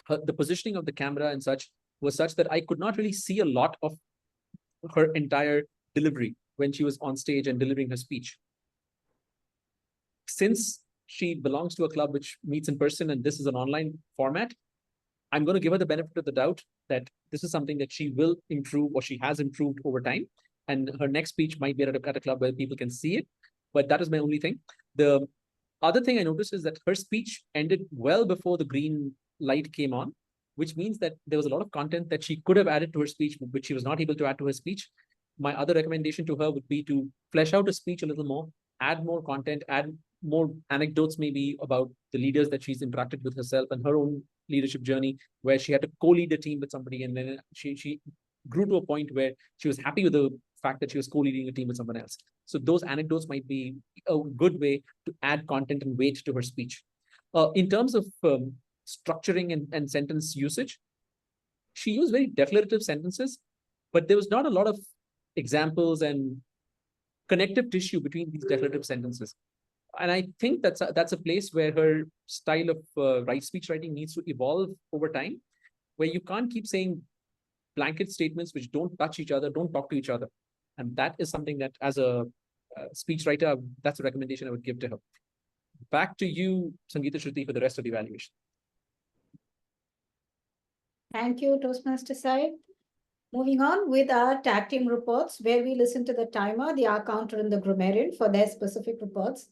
the positioning of the camera and such was such that I could not really see a lot of her entire delivery when she was on stage and delivering her speech. Since she belongs to a club which meets in person and this is an online format, I'm going to give her the benefit of the doubt that this is something that she will improve or she has improved over time. And her next speech might be at a club where people can see it. But that is my only thing. The other thing I noticed is that her speech ended well before the green light came on, which means that there was a lot of content that she could have added to her speech, which she was not able to add to her speech. My other recommendation to her would be to flesh out a speech a little more, add more content, add more anecdotes maybe about the leaders that she's interacted with herself and her own leadership journey, where she had to co-lead a team with somebody, and then she grew to a point where she was happy with the fact that she was co-leading a team with someone else. So those anecdotes might be a good way to add content and weight to her speech. In terms of structuring and sentence usage, she used very declarative sentences, but there was not a lot of examples and connective tissue between these declarative sentences. And I think that's a place where her style of speech writing needs to evolve over time, where you can't keep saying blanket statements which don't touch each other, don't talk to each other. And that is something that as a speech writer, that's a recommendation I would give to her. Back to you, Sangeeta Shruti, for the rest of the evaluation. Thank you, Toastmaster Sai. Moving on with our tag team reports, where we listen to the timer, the hour counter, and the grammarian for their specific reports.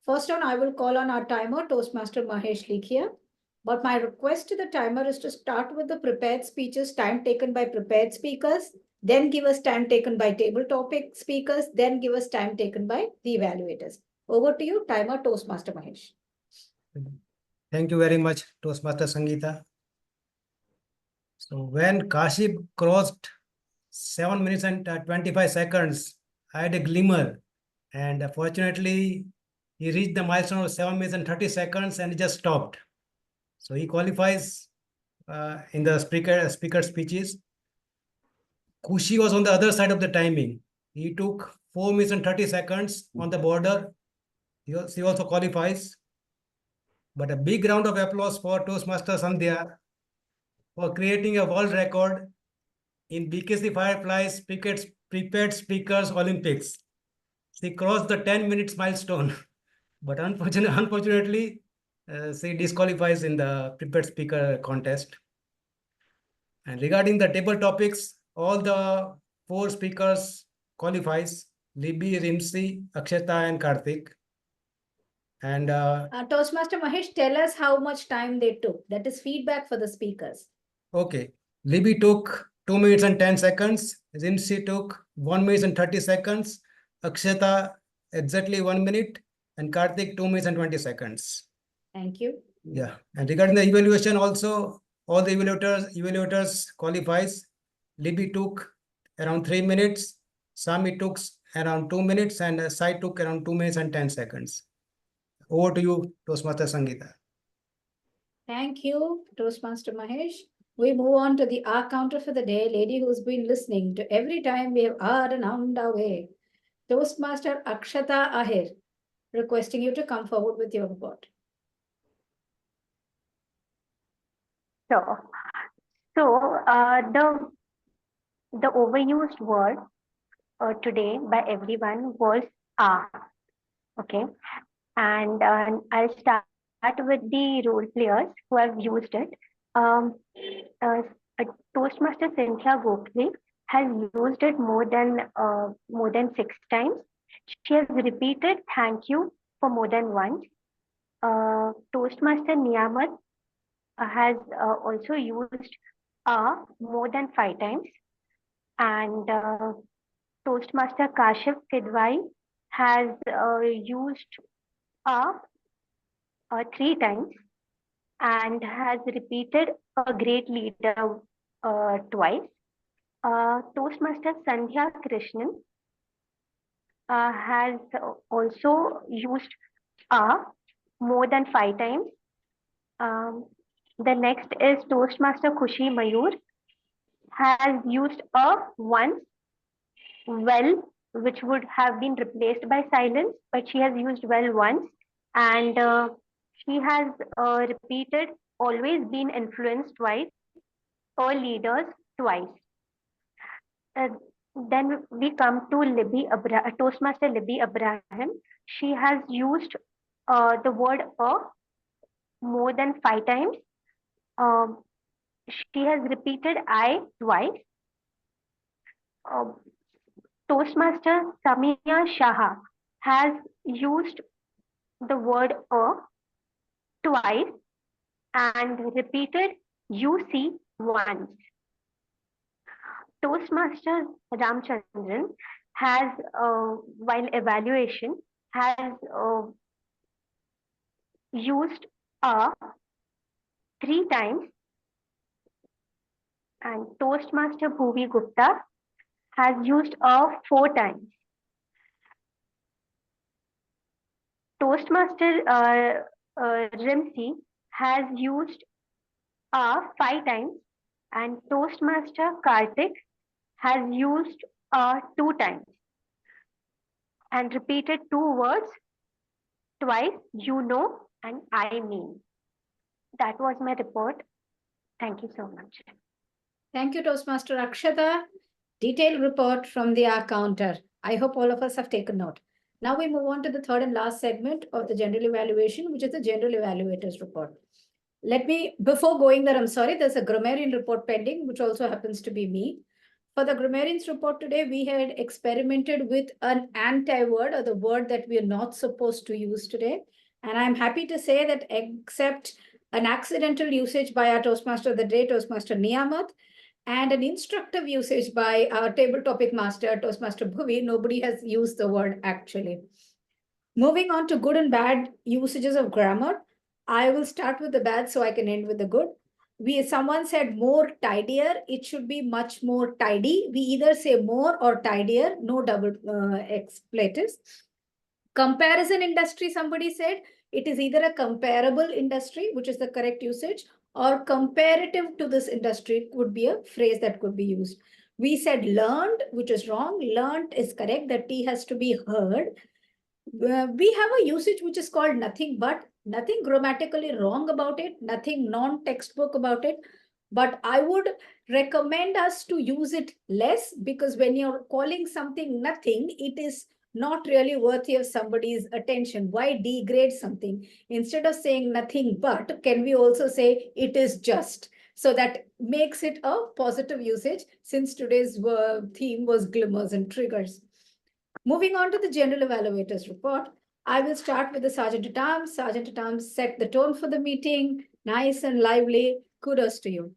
First on, I will call on our timer, Toastmaster Mahesh Likhia. But my request to the timer is to start with the prepared speeches, time taken by prepared speakers, then give us time taken by table topic speakers, then give us time taken by the evaluators. Over to you, timer, Toastmaster Mahesh. Thank you very much, Toastmaster Sangeeta. So when Kashi crossed 7 minutes and 25 seconds, I had a glimmer, and fortunately, he reached the milestone of 7 minutes and 30 seconds and he just stopped. So he qualifies in the speaker speeches. Kushi was on the other side of the timing. He took 4 minutes and 30 seconds on the border. He also qualifies. But a big round of applause for Toastmaster Sandhya for creating a world record in BKC Fireflies Prepared Speakers Olympics. She crossed the 10 minutes milestone, but unfortunately, she disqualifies in the prepared speaker contest. And regarding the table topics, all the 4 speakers qualifies: Libby, Rimsi, Akshata, and Karthik. And Toastmaster Mahesh, tell us how much time they took. That is feedback for the speakers. Okay. Libby took 2 minutes and 10 seconds. Rimsi took 1 minute and 30 seconds. Akshata exactly 1 minute. And Karthik 2 minutes and 20 seconds. Thank you. Yeah, and regarding the evaluation also, all the evaluators qualifies. Libby took around 3 minutes, Sami took around 2 minutes, and Sai took around 2 minutes and 10 seconds. Over to you, Toastmaster Sangeeta. Thank you, Toastmaster Mahesh. We move on to the R counter for the day, lady who's been listening to every time we have R and on our way. Toastmaster Akshata Ahir, requesting you to come forward with your report. Sure. So the overused word today by everyone was okay, and I'll start with the role players who have used it. Um, uh, Toastmaster Cynthia Gokhale has used it more than 6 times. She has repeated thank you for more than once. Toastmaster Niyamat has also used more than 5 times, and Toastmaster Kashif Kidwai has used 3 times and has repeated a great leader twice. Toastmaster Sandhya Krishnan has also used more than 5 times. The next is Toastmaster Khushi Mayur has used once well, which would have been replaced by silence, but she has used well once, and she has repeated always been influenced twice, or leaders twice. Then we come to Toastmaster Libby Abraham. She has used the word more than 5 times. She has repeated I twice. Toastmaster Samia Shah has used the word twice and repeated UC once. Toastmaster Ramchandran has, while evaluation, has used 3 times, and Toastmaster Bhuvi Gupta has used 4 times. Toastmaster Rimsi has used 5 times, and Toastmaster Karthik has used 2 times and repeated 2 words twice, you know and I mean. That was my report. Thank you so much. Thank you, Toastmaster Akshata. Detailed report from the R counter. I hope all of us have taken note. Now we move on to the third and last segment of the general evaluation, which is the general evaluators report. Before going there, I'm sorry, there's a grammarian report pending, which also happens to be me. For the grammarians report today, we had experimented with an anti-word, or the word that we are not supposed to use today. And I'm happy to say that except an accidental usage by our Toastmaster of the day, Toastmaster Niyamat, and an instructive usage by our table topic master, Toastmaster Bhuvi, nobody has used the word actually. Moving on to good and bad usages of grammar, I will start with the bad so I can end with the good. Someone said more tidier, it should be much more tidy. We either say more or tidier, no double expletives. Comparison industry, somebody said, it is either a comparable industry, which is the correct usage, or comparative to this industry would be a phrase that could be used. We said learned, which is wrong. Learned is correct. The T has to be heard. We have a usage which is called nothing but, nothing grammatically wrong about it, nothing non-textbook about it. But I would recommend us to use it less, because when you're calling something nothing, it is not really worthy of somebody's attention. Why degrade something? Instead of saying nothing but, can we also say it is just? So that makes it a positive usage, since today's theme was glimmers and triggers. Moving on to the general evaluators report, I will start with the Sergeant at Arms. Sergeant at Arms set the tone for the meeting, nice and lively. Kudos to you.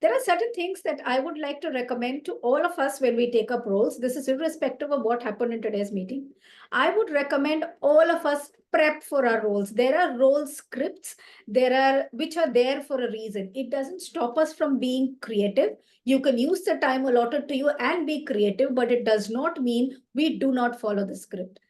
There are certain things that I would like to recommend to all of us when we take up roles. This is irrespective of what happened in today's meeting. I would recommend all of us prep for our roles. There are role scripts, which are there for a reason. It doesn't stop us from being creative. You can use the time allotted to you and be creative, but it does not mean we do not follow the script.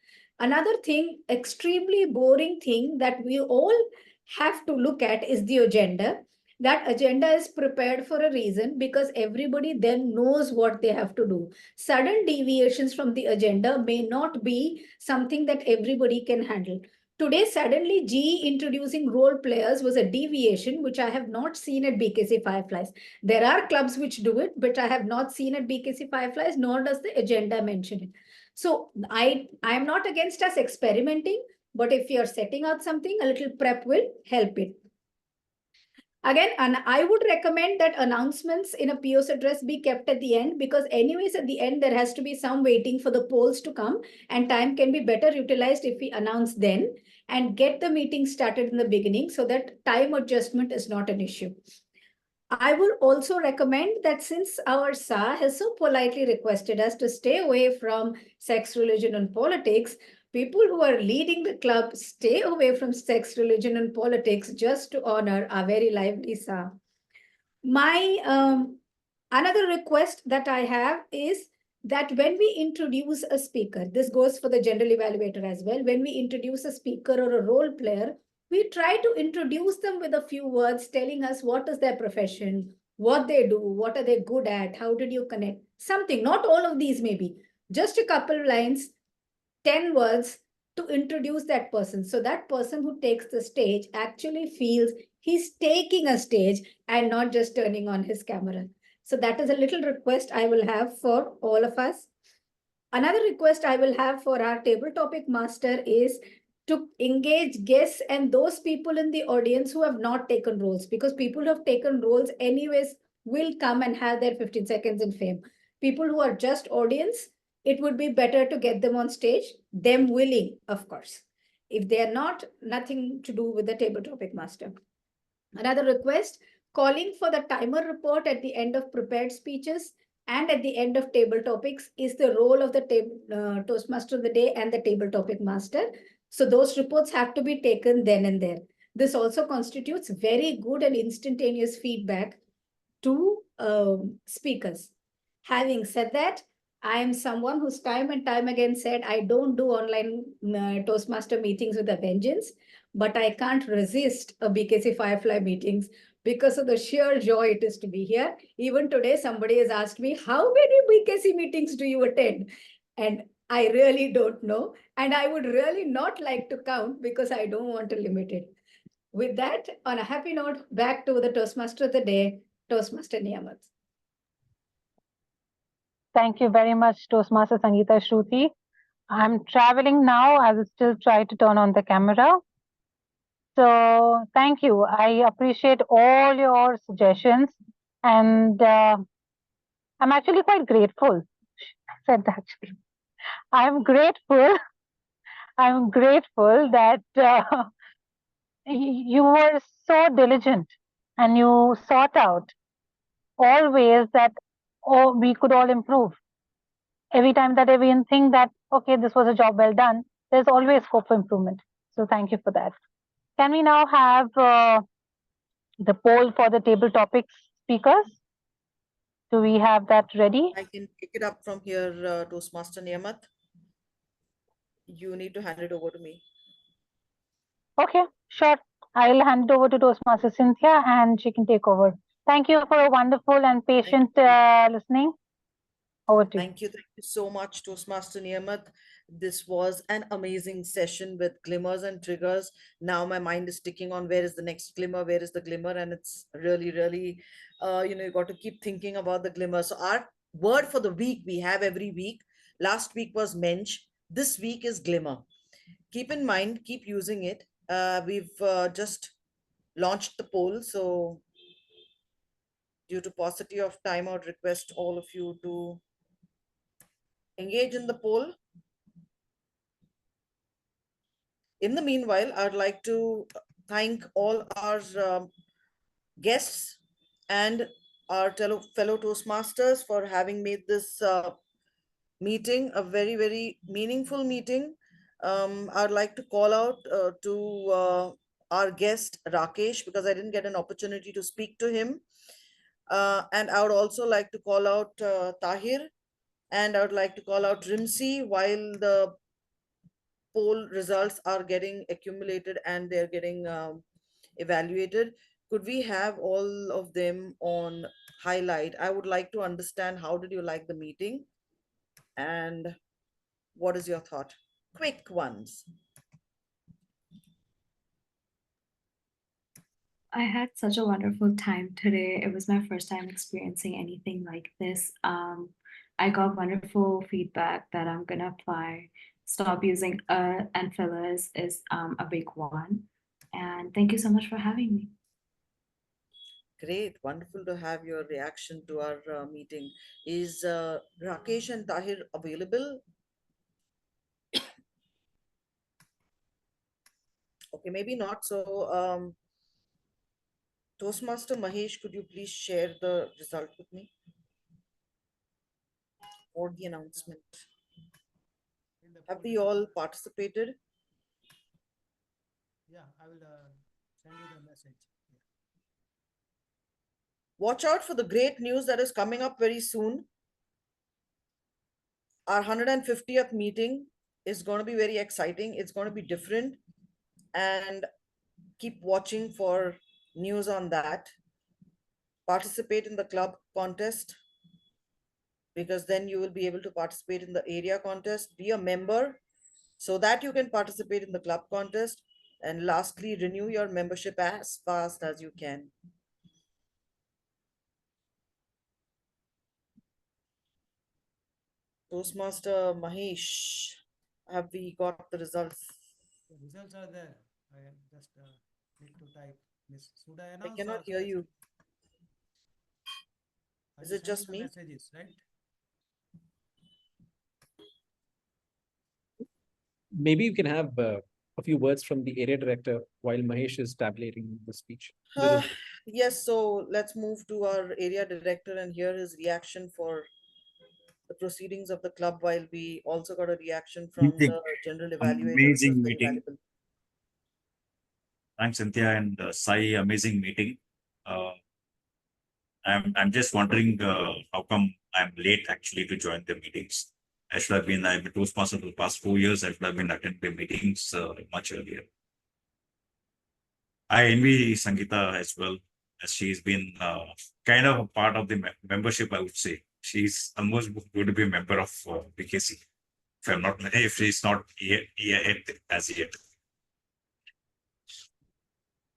Another thing, extremely boring thing that we all have to look at is the agenda. That agenda is prepared for a reason because everybody then knows what they have to do. Sudden deviations from the agenda may not be something that everybody can handle. Today, suddenly GE introducing role players was a deviation which I have not seen at BKC Fireflies. There are clubs which do it, but I have not seen at BKC Fireflies, nor does the agenda mention it. So I'm not against us experimenting, but if you're setting out something, a little prep will help it. Again, and I would recommend that announcements in a PO's address be kept at the end, because anyways, at the end, there has to be some waiting for the polls to come, and time can be better utilized if we announce then and get the meeting started in the beginning so that time adjustment is not an issue. I would also recommend that since our SA has so politely requested us to stay away from sex, religion, and politics, people who are leading the club stay away from sex, religion, and politics just to honor our very lively SA. My another request that I have is that when we introduce a speaker, this goes for the general evaluator as well, when we introduce a speaker or a role player, we try to introduce them with a few words telling us what is their profession, what they do, what are they good at, how did you connect, something, not all of these maybe, just a couple lines, 10 words to introduce that person. So that person who takes the stage actually feels he's taking a stage and not just turning on his camera. So that is a little request I will have for all of us. Another request I will have for our table topic master is to engage guests and those people in the audience who have not taken roles, because people who have taken roles anyways will come and have their 15 seconds in fame. People who are just audience, it would be better to get them on stage, them willing, of course. If they are not, nothing to do with the table topic master. Another request, calling for the timer report at the end of prepared speeches and at the end of table topics is the role of the Toastmaster of the day and the table topic master. So those reports have to be taken then and there. This also constitutes very good and instantaneous feedback to speakers. Having said that, I am someone who's time and time again said I don't do online Toastmaster meetings with a vengeance, but I can't resist a BKC Firefly meetings because of the sheer joy it is to be here. Even today, somebody has asked me, how many BKC meetings do you attend? And I really don't know. And I would really not like to count because I don't want to limit it. With that, on a happy note, back to the Toastmaster of the day, Toastmaster Niyamat. Thank you very much, Toastmaster Sangeeta Shruti. I'm traveling now. I will still try to turn on the camera. So thank you. I appreciate all your suggestions, and I'm actually quite grateful. I said that. I'm grateful. I'm grateful that you were so diligent and you sought out all ways that we could all improve. Every time that we think that, okay, this was a job well done, there's always scope for improvement. So thank you for that. Can we now have the poll for the table topics speakers? Do we have that ready? I can pick it up from here, Toastmaster Niyamat. You need to hand it over to me. Okay, sure. I'll hand it over to Toastmaster Cynthia and she can take over. Thank you for a wonderful and patient listening. Over to you. Thank you so much, Toastmaster Niyamat. This was an amazing session with glimmers and triggers. Now my mind is ticking on where is the next glimmer, where is the glimmer, and it's really, really, you got to keep thinking about the glimmer. So our word for the week we have every week. Last week was mensch. This week is glimmer. Keep in mind, keep using it. We've just launched the poll, so due to paucity of time, I would request all of you to engage in the poll. In the meanwhile, I'd like to thank all our guests and our fellow Toastmasters for having made this meeting a very, very meaningful meeting. I'd like to call out to our guest Rakesh, because I didn't get an opportunity to speak to him. And I would also like to call out Tahir, and I would like to call out Rimsi while the poll results are getting accumulated and they're getting evaluated. Could we have all of them on highlight? I would like to understand, how did you like the meeting and what is your thought? Quick ones. I had such a wonderful time today. It was my first time experiencing anything like this. I got wonderful feedback that I'm gonna apply. Stop using and fillers is a big one. And thank you so much for having me. Great, wonderful to have your reaction to our meeting. Is Rakesh and Tahir available? Okay, maybe not. So, Toastmaster Mahesh, could you please share the result with me or the announcement? Have we all participated? Yeah, I will send you the message. Watch out for the great news that is coming up very soon. Our 150th meeting is going to be very exciting. It's going to be different, and keep watching for news on that. Participate in the club contest, because then you will be able to participate in the area contest. Be a member so that you can participate in the club contest. And lastly, renew your membership as fast as you can. Toastmaster Mahesh, have we got the results? The results are there. I just need to type. Miss, should I I announce? cannot hear you. Is it just me? Messages, right? Maybe you can have a few words from the area director while Mahesh is tabulating the speech. Yes, so let's move to our area director and hear his reaction for the proceedings of the club, while we also got a reaction from the general evaluator, which was Amazing very meeting. valuable. Thanks, Cynthia and Sai. Amazing meeting. I'm just wondering how come I'm late actually to join the meetings. I've been a Toastmaster for the past 4 years. I should have been attending meetings much earlier. I envy Sangeeta as well, as she's been kind of a part of the membership, I would say. She's almost going to be a member of BKC. If she's not yet as yet.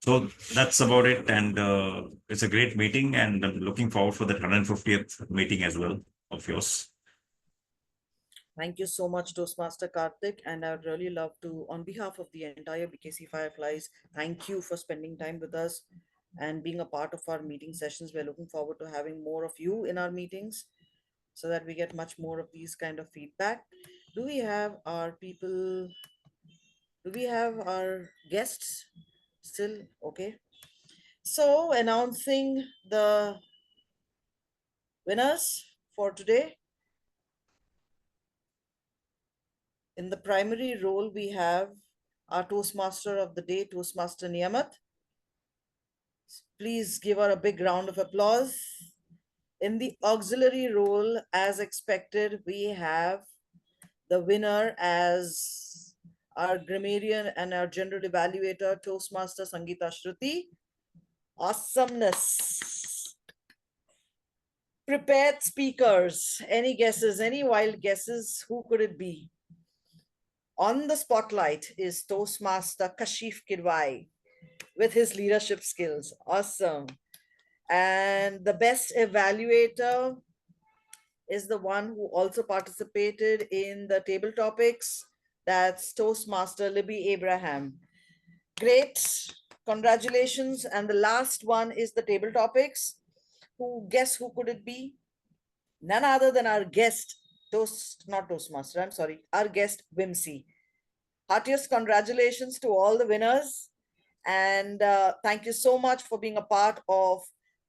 So that's about it. And it's a great meeting, and I'm looking forward for the 150th meeting as well of yours. Thank you so much, Toastmaster Karthik. And I would really love to, on behalf of the entire BKC Fireflies, thank you for spending time with us and being a part of our meeting sessions. We're looking forward to having more of you in our meetings so that we get much more of these kind of feedback. Do we have our people? Do we have our guests still? Okay. So announcing the winners for today. In the primary role, we have our Toastmaster of the day, Toastmaster Niyamat. Please give her a big round of applause. In the auxiliary role, as expected, we have the winner as our grammarian and our general evaluator, Toastmaster Sangeeta Shruti. Awesomeness. Prepared speakers. Any guesses? Any wild guesses? Who could it be? On the spotlight is Toastmaster Kashif Kidwai with his leadership skills. Awesome. And the best evaluator is the one who also participated in the table topics. That's Toastmaster Libby Abraham. Great. Congratulations. And the last one is the table topics. Guess who could it be? None other than our guest, not Toastmaster, I'm sorry, our guest, Vimsy. Heartiest congratulations to all the winners. And thank you so much for being a part of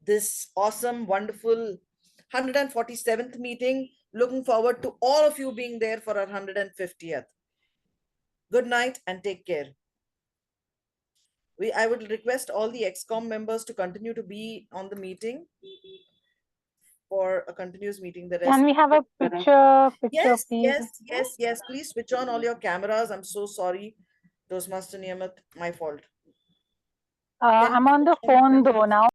this awesome, wonderful 147th meeting. Looking forward to all of you being there for our 150th. Good night and take care. I would request all the ExCom members to continue to be on the meeting for a continuous meeting. The rest. Can we have a picture, Yes, please? yes. Please switch on all your cameras. I'm so sorry, Toastmaster Niyamat, my fault. I'm on the phone though now.